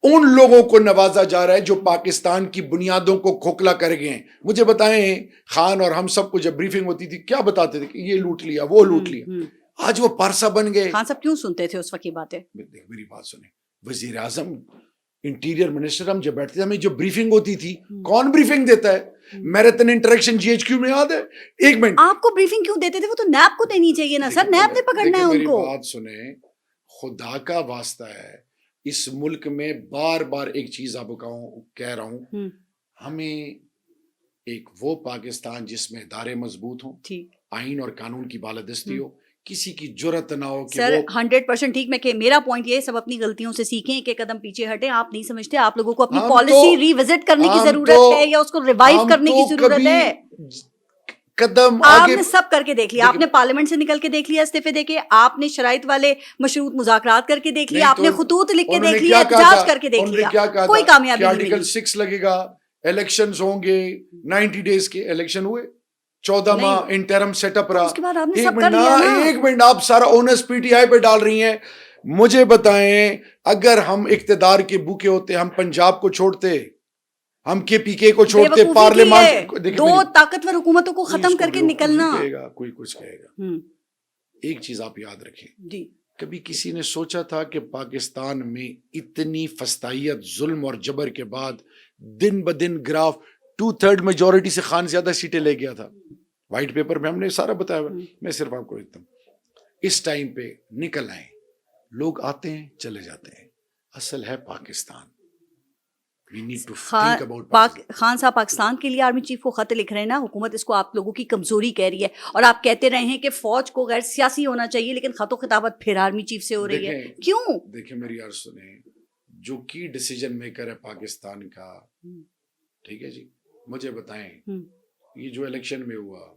ان لوگوں کو نوازا جا رہا ہے جو پاکستان کی بنیادوں کو کھوکھلا کر گئے ہیں. مجھے بتائیں, خان اور ہم سب کو جب بریفنگ ہوتی تھی کیا بتاتے تھے کہ یہ لوٹ لیا, وہ لوٹ لیا. آج وہ پارسا بن گئے. خان صاحب کیوں سنتے تھے اس وقت کی باتیں؟ میری بات سنیں, وزیر اعظم, انٹیریئر منسٹر, ہم جب بیٹھتے تھے ہمیں جو بریفنگ ہوتی تھی, کون بریفنگ دیتا ہے؟ Marathon interaction G H Q میں یاد ہے. ایک منٹ, آپ کو بریفنگ کیوں دیتے تھے؟ وہ تو نیب کو دینی چاہیے نا سر, نیب نے پکڑنا ہے ان کو. میری بات سنیں, خدا کا واسطہ ہے, اس ملک میں بار بار ایک چیز آپ کہہ رہا ہوں, ہمیں ایک وہ پاکستان جس میں ادارے مضبوط ہوں, آئین اور قانون کی بالادستی ہو, کسی کی جرت نہ ہو کہ سر 100% ٹھیک. میں کہ میرا پوائنٹ یہ ہے, سب اپنی غلطیوں سے سیکھیں, ایک قدم پیچھے ہٹیں. آپ نہیں سمجھتے آپ لوگوں کو اپنی پالیسی ری وزٹ کرنے کی ضرورت ہے یا اس کو ریوائیو کرنے کی ضرورت ہے. قدم آپ نے سب کر کے دیکھ لیا, آپ نے پارلیمنٹ سے نکل کے دیکھ لیا استعفے دے کے, آپ نے شرائط والے مشروط مذاکرات کر کے دیکھ لیا, آپ نے خطوط لکھ کے دیکھ لیا, احتجاج کر کے دیکھ لیا, کوئی کامیابی نہیں ملی. آرٹیکل 6 لگے گا, الیکشنز ہوں گے 90 ڈیز کے, الیکشن ہوئے, 14 ماہ انٹرم سیٹ اپ رہا. اس کے بعد آپ نے سب کر لیا نا. ایک منٹ, آپ سارا اونس پی ٹی آئی پہ ڈال رہی ہیں. مجھے بتائیں, اگر ہم اقتدار کے بھوکے ہوتے, ہم پنجاب کو چھوڑتے, ہم کے پی کے کو چھوڑتے, پارلیمان, دو طاقتور حکومتوں کو ختم کر کے نکلنا. کوئی کچھ کہے گا. ایک چیز آپ یاد رکھیں, کبھی کسی نے سوچا تھا کہ پاکستان میں اتنی فسطائیت, ظلم اور جبر کے بعد دن بدن گراف 2/3 میجورٹی سے خان زیادہ سیٹیں لے گیا تھا؟ وائٹ پیپر میں ہم نے سارا بتایا ہوا. میں صرف آپ کو دیتا ہوں, اس ٹائم پہ نکل آئیں. لوگ آتے ہیں چلے جاتے ہیں, اصل ہے پاکستان. خان صاحب پاکستان کے لیے آرمی چیف کو خط لکھ رہے ہیں نا, حکومت اس کو آپ لوگوں کی کمزوری کہہ رہی ہے, اور آپ کہتے رہے ہیں کہ فوج کو غیر سیاسی ہونا چاہیے, لیکن خط و خطابت پھر آرمی چیف سے ہو رہی ہے. کیوں؟ دیکھیں میری عرض سنیں, جو کی ڈیسیجن میکر ہے پاکستان کا, ٹھیک ہے جی, مجھے بتائیں یہ جو الیکشن میں ہوا,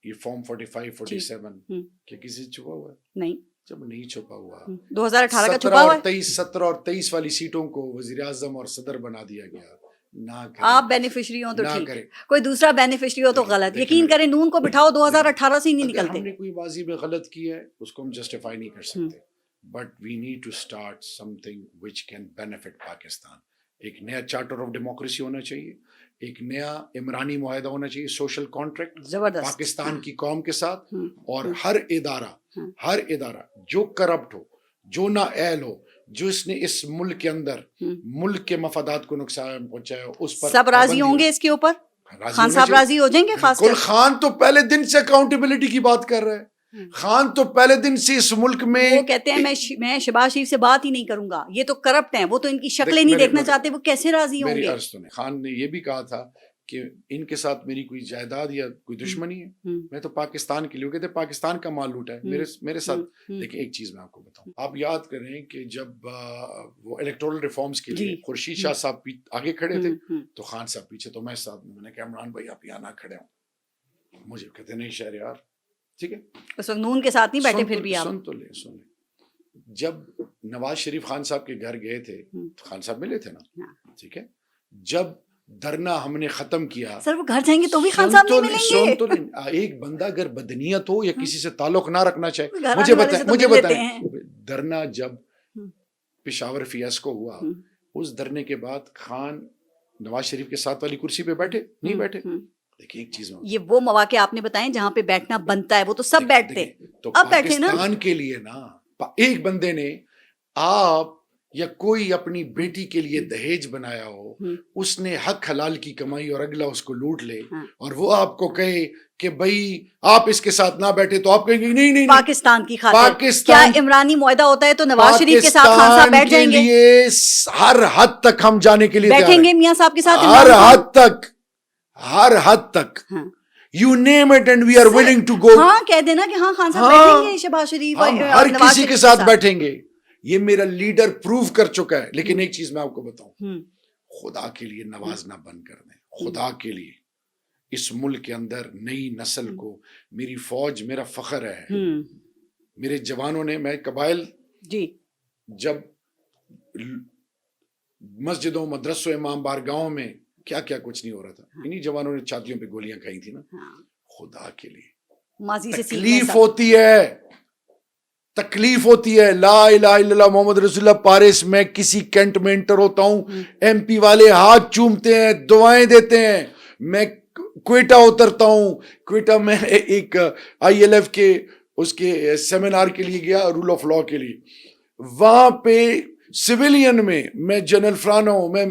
یہ فارم 45-47 کیا کسی سے چھپا ہوا ہے؟ نہیں. جب نہیں چھپا ہوا, 2018 کا چھپا ہوا ہے. 17 اور 23 والی سیٹوں کو وزیر اعظم اور صدر بنا دیا گیا. نہ کریں, آپ بینیفیشری ہوں تو نہ ٹھیک, کریں. کوئی دوسرا بینیفیشری ہو تو غلط. دیکھیں, یقین کریں نون کو بٹھاؤ 2018 سے ہی نہیں اگر نکلتے. ہم نے کوئی ماضی میں غلط کی ہے اس کو ہم جسٹیفائی نہیں کر سکتے, but we need to start something which can benefit Pakistan. ایک نیا چارٹر آف ڈیموکریسی ہونا چاہیے, ایک نیا عمرانی معاہدہ ہونا چاہیے, سوشل کانٹریکٹ زبردست. پاکستان کی قوم کے ساتھ, اور ہر ادارہ جو کرپٹ ہو, جو نااہل ہو, جو اس نے اس ملک کے اندر ملک کے مفادات کو نقصان پہنچایا ہو, اس پر سب راضی ہوں گے اس کے اوپر. خان صاحب راضی ہو جائیں گے. خاص کر خان تو پہلے دن سے اکاؤنٹیبلٹی کی بات کر رہا ہے. خان تو پہلے دن سے اس ملک میں وہ کہتے ہیں میں شہباز شریف سے بات ہی نہیں کروں گا, یہ تو کرپٹ ہیں, وہ تو ان کی شکلیں نہیں دیکھنا چاہتے, وہ کیسے راضی ہوں میری گے. عرض سنیں, خان نے یہ بھی کہا تھا کہ ان کے ساتھ میری کوئی جائیداد یا کوئی دشمنی ہے, میں تو پاکستان کے لیے, کہتے پاکستان کا مال لوٹا ہے میرے ساتھ. لیکن ایک چیز میں آپ کو بتاؤں, آپ یاد کریں کہ جب وہ الیکٹورل ریفارمز کے لیے خورشید شاہ صاحب آگے کھڑے تھے تو خان صاحب پیچھے, تو میں ساتھ میں نے کہا عمران بھائی آپ یہاں نہ کھڑے ہوں, مجھے کہتے نہیں شہریار ٹھیک ہے, اس وقت نون کے ساتھ نہیں بیٹھے. پھر بھی آپ سن لیں. جب نواز شریف خان صاحب کے گھر گئے تھے تو خان صاحب ملے تھے نا, ٹھیک ہے, جب دھرنا ہم نے ختم کیا, سر وہ گھر جائیں گے تو بھی خان صاحب نہیں ملیں گے. ایک بندہ اگر بدنیت ہو یا کسی سے تعلق نہ رکھنا چاہے, مجھے بتائیں, دھرنا جب پشاور فیاسکو ہوا, اس دھرنے کے بعد خان نواز شریف کے ساتھ والی کرسی پہ بیٹھے نہیں بیٹھے. دیکھیں ایک چیز, یہ وہ مواقع آپ نے بتائیں جہاں پہ بیٹھنا بنتا ہے, وہ تو سب بیٹھتے, اب بیٹھے نا. پاکستان کے لیے نا, ایک بندے نے آپ یا کوئی اپنی بیٹی کے لیے دہیج بنایا ہو, اس نے حق حلال کی کمائی اور اگلا اس کو لوٹ لے, اور وہ آپ کو کہے کہ بھائی آپ اس کے ساتھ نہ بیٹھے, تو آپ کہیں گے نہیں پاکستان کی خاطر. کیا عمرانی معاہدہ ہوتا ہے تو نواز شریف کے ساتھ خان صاحب بیٹھ جائیں گے؟ ہر حد تک ہم جانے کے لیے بیٹھیں گے میاں صاحب کے ساتھ, ہر حد تک. You name it and we are willing to go. ہاں کہہ دینا کہ ہاں خان صاحب بیٹھیں گے, شہباز شریف ہم ہر کسی کے ساتھ بیٹھیں گے. یہ میرا لیڈر پروو کر چکا ہے. لیکن ایک چیز میں آپ کو بتاؤں, خدا کے لیے نوازنا بند کر دیں, خدا کے لیے. اس ملک کے اندر نئی نسل کو, میری فوج میرا فخر ہے, میرے جوانوں نے, میں قبائل جب مسجدوں مدرسوں امام بارگاہوں میں کیا کیا کچھ نہیں ہو رہا تھا, انہی جوانوں نے چھاتیوں پہ گولیاں کھائی تھی نا. خدا کے لیے تکلیف ہوتی ہے, تکلیف ہوتی ہے. لا الہ الا اللہ محمد رسول اللہ. پارس میں کسی کینٹ میں انٹر ہوتا ہوں, ایم پی والے ہاتھ چومتے ہیں, دعائیں دیتے ہیں. میں کوئٹہ اترتا ہوں, کوئٹہ میں ایک آئی ایل ایف کے اس کے سیمینار کے لیے گیا, رول آف لا کے لیے. وہاں پہ سویلین میں جنرل فلانا ہوں, میں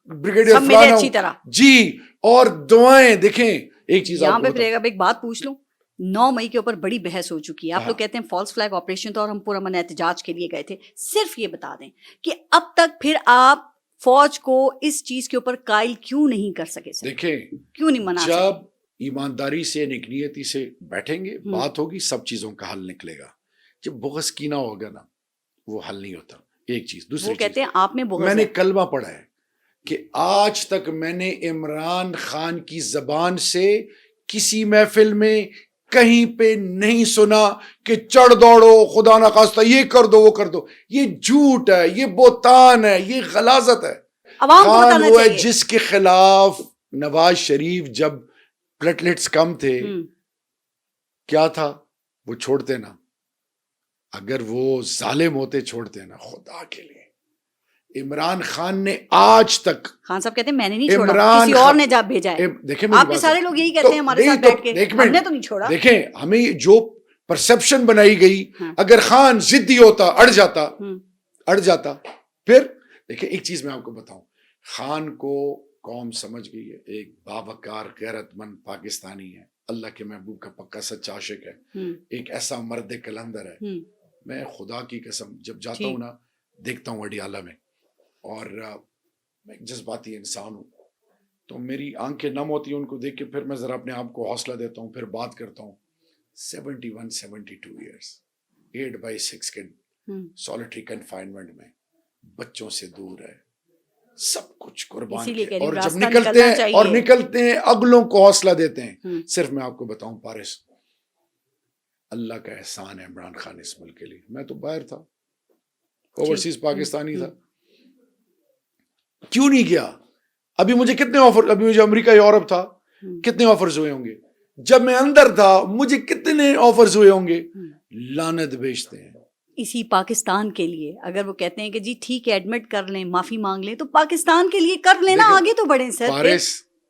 بریگیڈیئر فلانا ہوں جی, اور دعائیں. دیکھیں ایک چیز یہاں پہ ایک بات پوچھ لوں, 9 مئی کے اوپر بڑی بحث ہو چکی ہے. آپ لوگ کہتے ہیں فالس فلیگ آپریشن تھا اور ہم پرامن احتجاج کے لیے گئے تھے. صرف یہ بتا دیں کہ اب تک پھر آپ فوج کو اس چیز کے اوپر قائل کیوں نہیں کر سکے؟ دیکھیں کیوں نہیں منا سکے؟ جب ایمانداری سے نیکیتی سے بیٹھیں گے, بات ہوگی, سب چیزوں کا حل نکلے گا. جب بغض کینہ ہوگا نا, وہ حل نہیں ہوتا. ایک چیز. دوسری وہ کہتے ہیں آپ میں بغض, میں نے کلمہ پڑھا ہے کہ آج تک میں نے عمران خان کی زبان سے کسی محفل میں کہیں پہ نہیں سنا کہ چڑھ دوڑو, خدا نہ خواستہ یہ کر دو وہ کر دو. یہ جھوٹ ہے, یہ بہتان ہے, یہ غلاظت ہے. خان وہ ہے جس کے خلاف نواز شریف جب پلیٹلیٹس کم تھے, کیا تھا, وہ چھوڑتے نا. اگر وہ ظالم ہوتے چھوڑتے نا. خدا کے لیے عمران خان نے آج تک, خان صاحب کہتے ہیں میں نے نہیں چھوڑا, کسی اور نے جب بھیجا ہے. آپ کے سارے لوگ یہی کہتے ہیں ہمارے ساتھ بیٹھ کے, ہم نے تو نہیں چھوڑا. دیکھیں ہمیں جو پرسپشن بنائی گئی, اگر خان ضدی ہوتا, اڑ جاتا پھر. دیکھیں ایک چیز میں آپ کو بتاؤں, خان کو قوم سمجھ گئی ہے, ایک باوقار غیرت مند پاکستانی ہے, اللہ کے محبوب کا پکا سچا عاشق ہے, ایک ایسا مرد کلندر ہے. میں خدا کی قسم جب جاتا ہوں نا, دیکھتا ہوں اڈیالہ میں, اور میں ایک جذباتی انسان ہوں, تو میری آنکھیں نم ہوتی ہیں ان کو دیکھ کے. پھر میں ذرا اپنے آپ کو حوصلہ دیتا ہوں, پھر بات کرتا ہوں. 71-72 ایئرس, 8/6 کے سولیٹری کنفائنمنٹ میں, بچوں سے دور ہے, سب کچھ قربان کیا, اور جب نکلتے ہیں اگلوں کو حوصلہ دیتے ہیں. صرف میں آپ کو بتاؤں پارس, اللہ کا احسان ہے عمران خان اس ملک کے لیے. میں تو باہر تھا, اوورسیز پاکستانی تھا, کیوں نہیں گیا؟ ابھی مجھے کتنے آفر، ابھی مجھے امریکہ یورپ تھا کتنے آفرز ہوئے ہوں گے، جب میں اندر تھا مجھے کتنے آفرز ہوئے ہوں گے. لعنت بھیجتے ہیں اسی پاکستان کے لیے. اگر وہ کہتے ہیں کہ جی ٹھیک ہے ایڈمٹ کر لیں، معافی مانگ لیں، تو پاکستان کے لیے کر لینا، آگے تو بڑھیں سر. فارس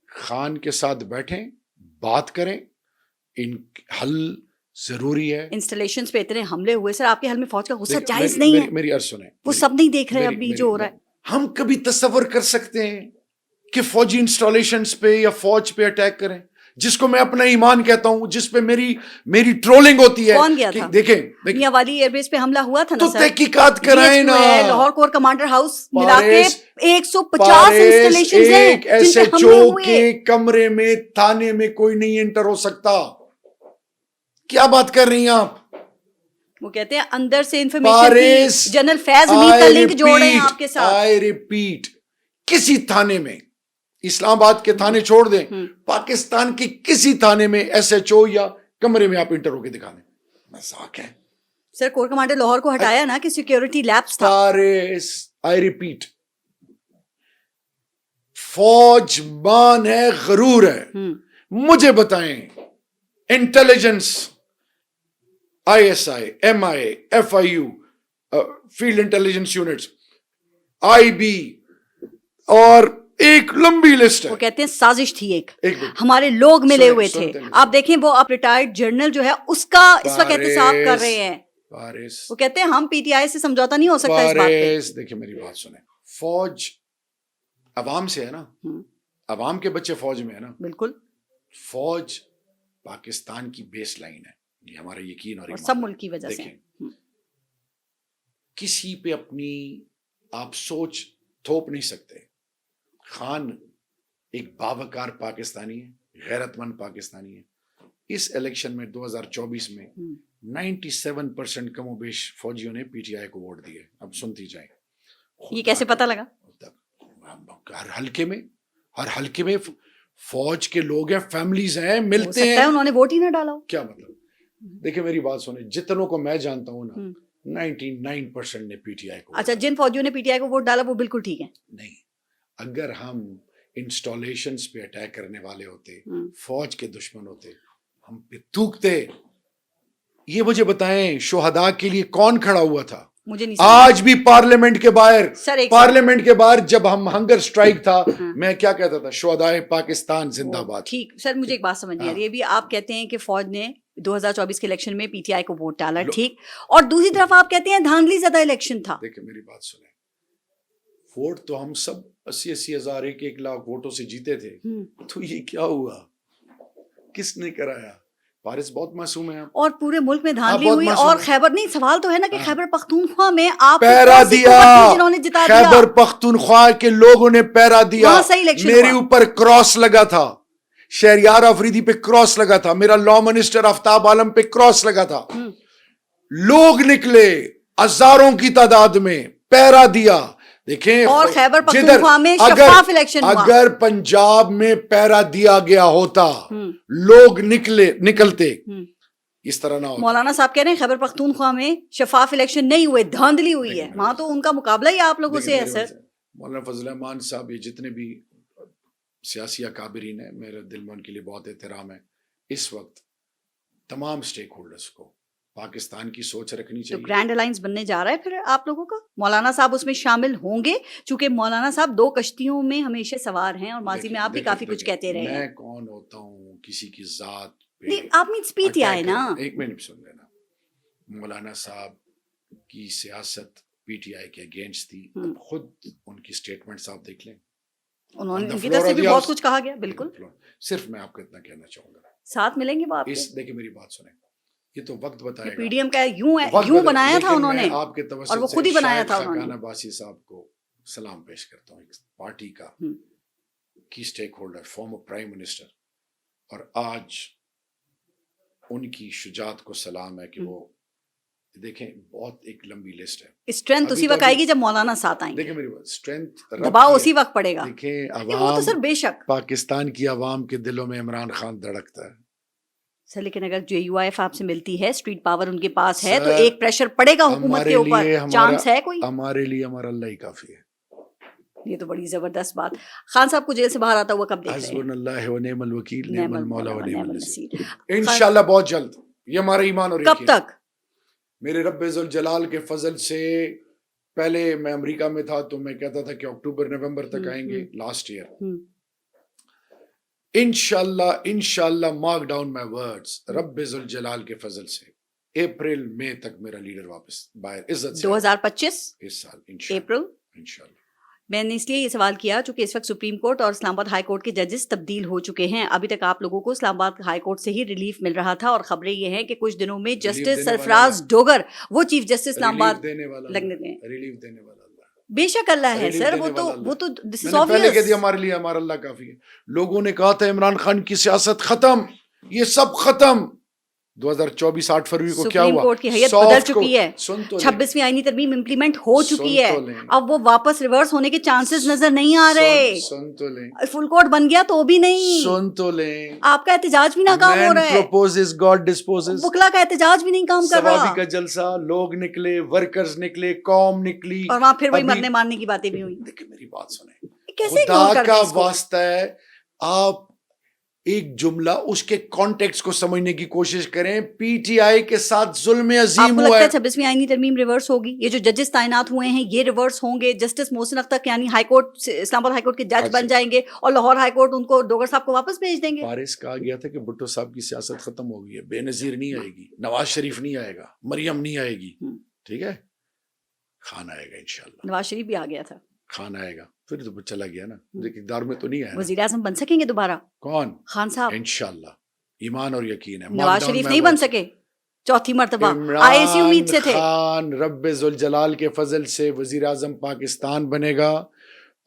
خان کے ساتھ بیٹھیں، بات کریں، ان حل ضروری ہے. انسٹالیشنز پہ اتنے حملے ہوئے سر، آپ کے حل میں فوج کا غصہ جائز نہیں ہے. میری عرض سنیں، وہ سب نہیں دیکھ رہے ابھی جو ہو رہا ہے. ہم کبھی تصور کر سکتے ہیں کہ فوجی انسٹالیشنز پہ یا فوج پہ اٹیک کریں، جس کو میں اپنا ایمان کہتا ہوں، جس پہ میری ٹرولنگ ہوتی ہے. کون گیا تھا؟ دیکھیں میاں والی ایئر بیس پہ حملہ ہوا تھا نا تو سر، تحقیقات کرائیں نا. لاہور کور کمانڈر ہاؤس ملا کے 150 انسٹالیشنز ہیں ایک ایسے چو کے کمرے میں تھانے میں کوئی نہیں انٹر ہو سکتا. کیا بات کر رہی ہیں آپ؟ وہ کہتے ہیں اندر سے انفارمیشن تھی، جنرل فیض حمید کا لنک جوڑ رہے ہیں آپ کے ساتھ. آئی ریپیٹ، کسی تھانے میں، اسلام آباد کے تھانے چھوڑ دیں، پاکستان کی کسی تھانے میں ایس ایچ او یا کمرے میں آپ انٹر ہو کے دکھا دیں. مذاق ہے سر. کور کمانڈر لاہور کو ہٹایا نا کہ سیکیورٹی لیپس تھا. آئی ریپیٹ، فوج مان ہے، غرور ہے. مجھے بتائیں intelligence, I S I, M I, F I U, field intelligence units, I B, اور ایک لمبی لسٹ ہے. وہ کہتے ہیں سازش تھی ایک ہمارے لوگ ملے ہوئے تھے. آپ دیکھیں وہ آپ ریٹائرڈ جنرل جو ہے اس کا اس وقت احتساب کر رہے ہیں. وہ کہتے ہیں ہم پی ٹی آئی سے سمجھوتا نہیں ہو سکتا اس بات پہ. دیکھیں میری بات سنیں، فوج عوام سے ہے نا، عوام کے بچے فوج میں ہے نا. بالکل. فوج پاکستان کی بیس لائن ہے، یہ ہمارا یقین اور سب ملک کی وجہ سے. کسی پہ اپنی آپ سوچ تھوپ نہیں سکتے. خان ایک باوقار پاکستانی ہے، غیرت مند پاکستانی ہے. اس الیکشن میں 2024 میں 97% کم و بیش فوجیوں نے پی ٹی آئی کو ووٹ دیے. اب سنتی جائیں. یہ کیسے پتہ لگا؟ ہر حلقے میں فوج کے لوگ ہیں، فیملیز ہیں، ملتے ہیں. انہوں نے ووٹ ہی نہ ڈالا. کیا مطلب؟ دیکھیں میری بات سنیں، جتنوں کو میں جانتا ہوں نا 99% نے پی ٹی آئی کو. اچھا، جن فوجیوں نے پی ٹی آئی کو ووٹ ڈالا وہ بالکل ٹھیک ہے. نہیں، اگر ہم انسٹالیشنز پہ اٹیک کرنے والے ہوتے، فوج کے دشمن ہوتے، ہم پہ تھوکتے. یہ مجھے بتائیں شہداء کے لیے کون کھڑا ہوا تھا؟ آج بھی پارلیمنٹ کے باہر جب ہم ہنگر سٹرائک تھا، میں کیا کہتا تھا؟ شہداء پاکستان زندہ باد. ٹھیک سر، مجھے ایک بات سمجھ نہیں آ رہی ہے. ابھی آپ کہتے ہیں کہ فوج نے 2024 کے الیکشن میں پی ٹی آئی کو ووٹ ڈالا، ٹھیک، اور دوسری طرف آپ کہتے ہیں دھاندلی زدہ الیکشن تھا. دیکھیں میری بات سنیں، ووٹ تو ہم سب 80 ہزار 1 لاکھ ووٹوں سے جیتے تھے. تو یہ کیا ہوا؟ کس نے کرایا؟ فارس بہت معصوم ہے. اور پورے ملک میں دھاندلی ہوئی. اور خیبر نہیں، سوال تو ہے نا کہ خیبر پختونخوا میں آپ پیرا دیا، خیبر پختونخوا کے لوگوں نے پیرا دیا. میرے اوپر کراس لگا تھا، شہریار افریدی پہ کراس لگا تھا، میرا لا منسٹر آفتاب عالم پہ کراس لگا تھا. لوگ نکلے ہزاروں کی تعداد میں، پیرا دیا. دیکھیں، اور خیبر پختونخوا میں شفاف الیکشن ہوا. اگر پنجاب میں پیرا دیا گیا ہوتا، لوگ نکلتے، اس طرح نہ ہوتا. مولانا صاحب کہہ رہے ہیں خیبر پختونخوا میں شفاف الیکشن نہیں ہوئے، دھاندلی ہوئی ہے. وہاں تو ان کا مقابلہ ہی آپ لوگوں سے ہے سر. مولانا فضل الرحمان صاحب، یہ جتنے بھی سیاسی اکابرین ہیں، میرے دل میں ان کے لیے بہت احترام ہے. اس وقت تمام سٹیک ہولڈرز کو پاکستان کی سوچ رکھنی چاہیے. تو گرینڈ الائنس بننے جا رہا ہے پھر آپ لوگوں کا. مولانا صاحب اس میں شامل ہوں گے، چونکہ مولانا صاحب 2 کشتیوں میں ہمیشہ سوار ہیں، اور ماضی میں آپ بھی کافی کچھ کہتے رہے ہیں. میں کون ہوتا ہوں کسی کی ذات پہ؟ آپ میٹس پی ٹی آئی نا. ایک منٹ سن لینا. مولانا صاحب کی سیاست پی ٹی آئی کے اگینسٹ تھی. خود ان کی سٹیٹمنٹس آپ دیکھ لیں، انہوں نے ان کی طرف سے بھی بہت کچھ کہا گیا. بالکل. صرف میں آپ کو اتنا کہنا چاہوں گا، ساتھ ملیں گے وہ آپ. دیکھیں میری بات سنیں، یہ تو وقت بتائے گا. پی ڈی ایم کا یوں بنایا تھا انہوں نے، آپ کے اور وہ خود ہی بنایا تھا. خاقان عباسی صاحب کو سلام پیش کرتا ہوں، پارٹی کا کی سٹیک ہولڈر، فارمر پرائم منسٹر، اور آج ان کی شجاعت کو سلام ہے کہ وہ دیکھیں بہت ایک لمبی لسٹ ہے. اسٹرینتھ اسی وقت آئے گی جب مولانا ساتھ آئیں گے. دیکھیں میری بات، اسٹرینتھ دباؤ اسی وقت پڑے گا. دیکھیں وہ تو سر بے شک پاکستان کی عوام کے دلوں میں عمران خان دھڑکتا ہے سر، لیکن اگر جو یو آئی ایف آپ سے ملتی ہے، اسٹریٹ پاور ان کے پاس ہے، تو ایک پریشر پڑے گا حکومت کے اوپر. چانس ہے کوئی؟ ہمارے لیے ہمارا اللہ ہی کافی ہے. یہ تو بڑی زبردست بات. خان صاحب کو جیل سے باہر آتا ہوا کب دیکھ رہے ہیں؟ حسبنا اللہ و نعم الوکیل، نعم المولا و نعم النصیر. النصیر. انشاءاللہ بہت جلد. یہ ہمارا ایمان اور کب یقین. تک؟ میرے رب ذوالجلال کے فضل سے پہلے میں امریکہ میں تھا تو میں کہتا تھا کہ اکتوبر نومبر تک آئیں گے لاسٹ ایئر. انشاءاللہ مارک ڈاؤن مائی ورڈز، رب ذوالجلال کے فضل سے اپریل مئی تک میرا لیڈر واپس باہر عزت سے 2025 اس سال اپریل. انشاءاللہ. میں نے اس لیے یہ سوال کیا چونکہ اس وقت سپریم کورٹ اور اسلام آباد ہائی کورٹ کے ججز تبدیل ہو چکے ہیں. ابھی تک آپ لوگوں کو اسلام آباد ہائی کورٹ سے ہی ریلیف مل رہا تھا اور خبریں یہ ہیں کہ کچھ دنوں میں جسٹس سرفراز ڈوگر وہ چیف جسٹس اسلام آباد لگنے دیں. ریلیف دینے والا بے شک اللہ ہے سر، وہ تو دس از پہلے کہہ دیا obvious. ہمارے لیے ہمارا اللہ کافی ہے. لوگوں نے کہا تھا عمران خان کی سیاست ختم، یہ سب ختم. 2024 8 فروری کو کیا سپریم ہوا؟ کورٹ کی حیثیت بدل چکی ہے، سن تو 26ویں آئینی ترمیم امپلیمنٹ ہو چکی ہے. اب وہ واپس ریورس ہونے کے چانسز نظر نہیں آ رہے. سن تو لیں، فل کورٹ بن گیا تو بھی نہیں. سن تو لیں. آپ کا احتجاج بھی ناکام ہو رہا ہے. proposes God disposes. وکلا کا احتجاج بھی نہیں کام کر رہا. ثوابی کا جلسہ، لوگ نکلے، ورکرز نکلے، قوم نکلی، اور وہاں پھر وہی مرنے مارنے کی باتیں بھی ہوئی. دیکھیں میری بات سنیں، کیسے خدا کا واسطہ ہے آپ ایک جملہ اس کے کانٹیکس کو سمجھنے کی کوشش کریں. پی ٹی آئی کے ساتھ ظلم عظیم آپ کو ہوا لگتا ہے. ہے 26ویں آئینی ترمیم ریورس ہوگی؟ یہ جو ججز تعینات ہوئے ہیں یہ ریورس ہوں گے؟ جسٹس محسن اختر یعنی ہائی کورٹ اسلام آباد ہائی کورٹ کے جج بن جائیں گے اور لاہور ہائی کورٹ ان کو ڈوگر صاحب کو واپس بھیج دیں گے. پارس کہا گیا تھا کہ بھٹو صاحب کی سیاست ختم ہو گئی ہے، بے نظیر نہیں آئے گی، نواز شریف نہیں آئے گا، مریم نہیں آئے گی. ٹھیک ہے، خان آئے گا انشاءاللہ. نواز شریف بھی آ گیا تھا. خان آئے گا، پھر تو چلا گیا نا، اقتدار میں تو نہیں آیا. وزیر اعظم بن سکیں گے دوبارہ کون؟ خان صاحب. انشاءاللہ ایمان اور یقین ہے. نواز شریف نہیں بن سکے چوتھی مرتبہ، آئی سی امید سے تھے. خان رب ذوالجلال کے فضل سے وزیر اعظم پاکستان بنے گا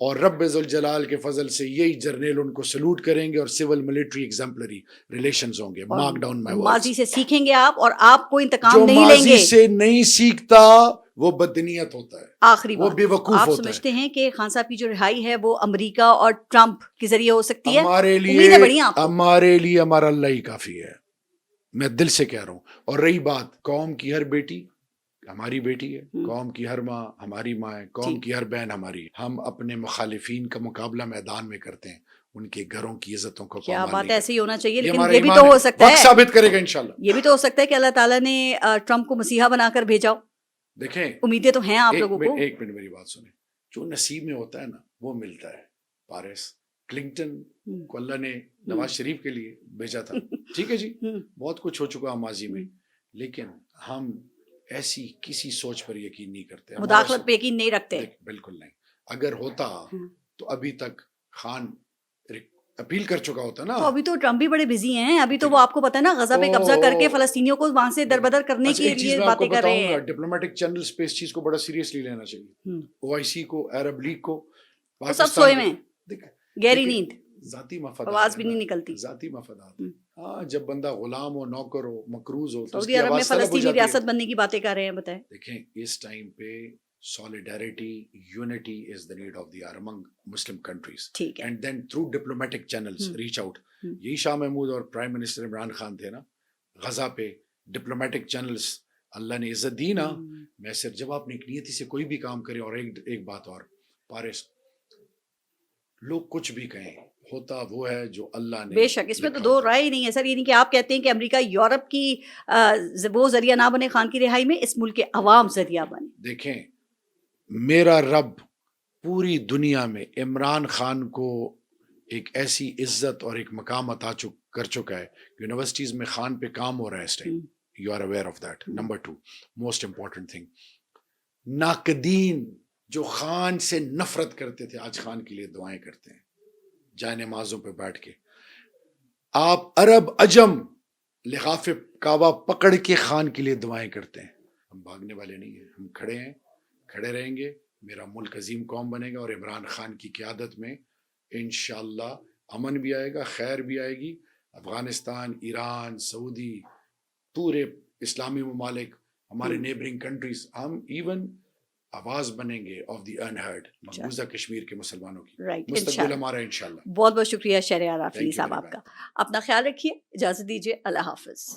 اور رب ذوالجلال کے فضل سے یہی جرنیل ان کو سلوٹ کریں گے اور سول ملٹری ایگزمپلری ریلیشنز ہوں گے. مارک ڈاؤن مائی ورڈز. ماضی سے سیکھیں گے آپ اور آپ کو انتقام جو نہیں لیں گے. ماضی سے نہیں سیکھتا وہ بدنیت ہوتا ہے، آخری وہ بات، بے وقوف آپ ہوتا ہے. سمجھتے ہیں کہ خان صاحب کی جو رہائی ہے وہ امریکہ اور ٹرمپ کے ذریعے ہو سکتی ہے؟ ہمارے امیدیں بڑی ہیں آپ کو. ہمارے لیے ہمارا اللہ ہی کافی ہے، میں دل سے کہہ رہا ہوں. اور رہی بات قوم کی ہر بیٹی ہماری بیٹی ہے، قوم کی ہر ماں ہماری ماں ہے، قوم کی ہر بہن ہماری. ہم اپنے مخالفین کا مقابلہ میدان میں کرتے ہیں، ان کے گھروں کی عزتوں کو کیا بات ہے، ایسے ہی ہونا چاہیے. لیکن ہمارا یہ بھی ایمان تو ہے، ہو سکتا وقت ہے، ثابت کرے گا انشاءاللہ. یہ بھی تو ہو سکتا ہے کہ اللہ تعالیٰ نے ٹرمپ کو مسیحا بنا کر بھیجا ہو. دیکھیں امیدیں تو ہیں آپ لوگوں کو. ایک منٹ میری بات سنیں. جو نصیب میں ہوتا ہے نا وہ ملتا ہے. پارس کلنٹن کو اللہ نے نواز شریف کے لیے بھیجا تھا. ٹھیک ہے جی، بہت کچھ ہو چکا ماضی میں، لیکن ہم ایسی کسی سوچ پر یقین نہیں کرتے، مداخلت پہ یقین نہیں رکھتے. بالکل نہیں. اگر ہوتا تو ابھی تک خان اپیل کر چکا ہوتا نا. تو ابھی تو ٹرمپ بھی بڑے بزی ہیں. ابھی تو وہ آپ کو پتا ہے نا غزہ پہ قبضہ کر کے فلسطینیوں کو وہاں سے دربدر کرنے کے لیے باتیں کر رہے ہیں. ڈپلومیٹک چینلز پہ اس چیز کو بڑا سیریسلی لینا چاہیے. OIC کو، عرب لیگ کو، سب سوئے میں گہری نیند، ذاتی مفادات، آواز بھی نہیں نکلتی. ذاتی مفادات. ہاں، جب بندہ غلام ہو، نوکر ہو، مقروض ہو، سعودی عرب میں فلسطینی ریاست بننے کی باتیں کر رہے ہیں. بتائیں. دیکھیں اس ٹائم پہ solidarity, unity is the need of the hour among Muslim countries. ٹھیک ہے. And then through diplomatic channels reach out. یہی شاہ محمود اور پرائم منسٹر عمران خان تھے نا غزہ پہ. ڈپلومیٹک چینلز اللہ نے عزت دی نا. میں صرف جب آپ نے ایک نیتی سے کوئی بھی کام کرے. اور ایک بات اور پارس، لوگ کچھ بھی کہیں، ہوتا وہ ہے جو اللہ نے. بے شک اس میں تو دو رائے ہی نہیں ہے سر. یہ نہیں کہ آپ کہتے ہیں کہ امریکہ یورپ کی وہ ذریعہ نہ بنے خان کی رہائی میں، اس ملک کے عوام ذریعہ بنے. دیکھیں میرا رب پوری دنیا میں عمران خان کو ایک ایسی عزت اور ایک مقام عطا کر چکا ہے. یونیورسٹیز میں خان پہ کام ہو رہا ہے اس time. You are aware of that. نمبر 2 موسٹ امپورٹنٹ تھنگ، ناقدین جو خان سے نفرت کرتے تھے آج خان کے لیے دعائیں کرتے ہیں جائے نمازوں پہ بیٹھ کے. آپ عرب عجم لحاف کعبہ پکڑ کے خان کے لیے دعائیں کرتے ہیں. ہم بھاگنے والے نہیں ہیں، ہم کھڑے ہیں، کھڑے رہیں گے. میرا ملک عظیم قوم بنے گا اور عمران خان کی قیادت میں انشاءاللہ امن بھی آئے گا، خیر بھی آئے گی. افغانستان، ایران، سعودی، پورے اسلامی ممالک، ہمارے نیبرنگ کنٹریز، ہم ایون آواز بنیں گے آف دی انہرڈ مقبوضہ کشمیر کے مسلمانوں کی. مستقبل ہمارا انشاءاللہ. بہت بہت شکریہ شہریار رافعی صاحب آپ کا. اپنا خیال رکھیے، اجازت دیجیے، اللہ حافظ.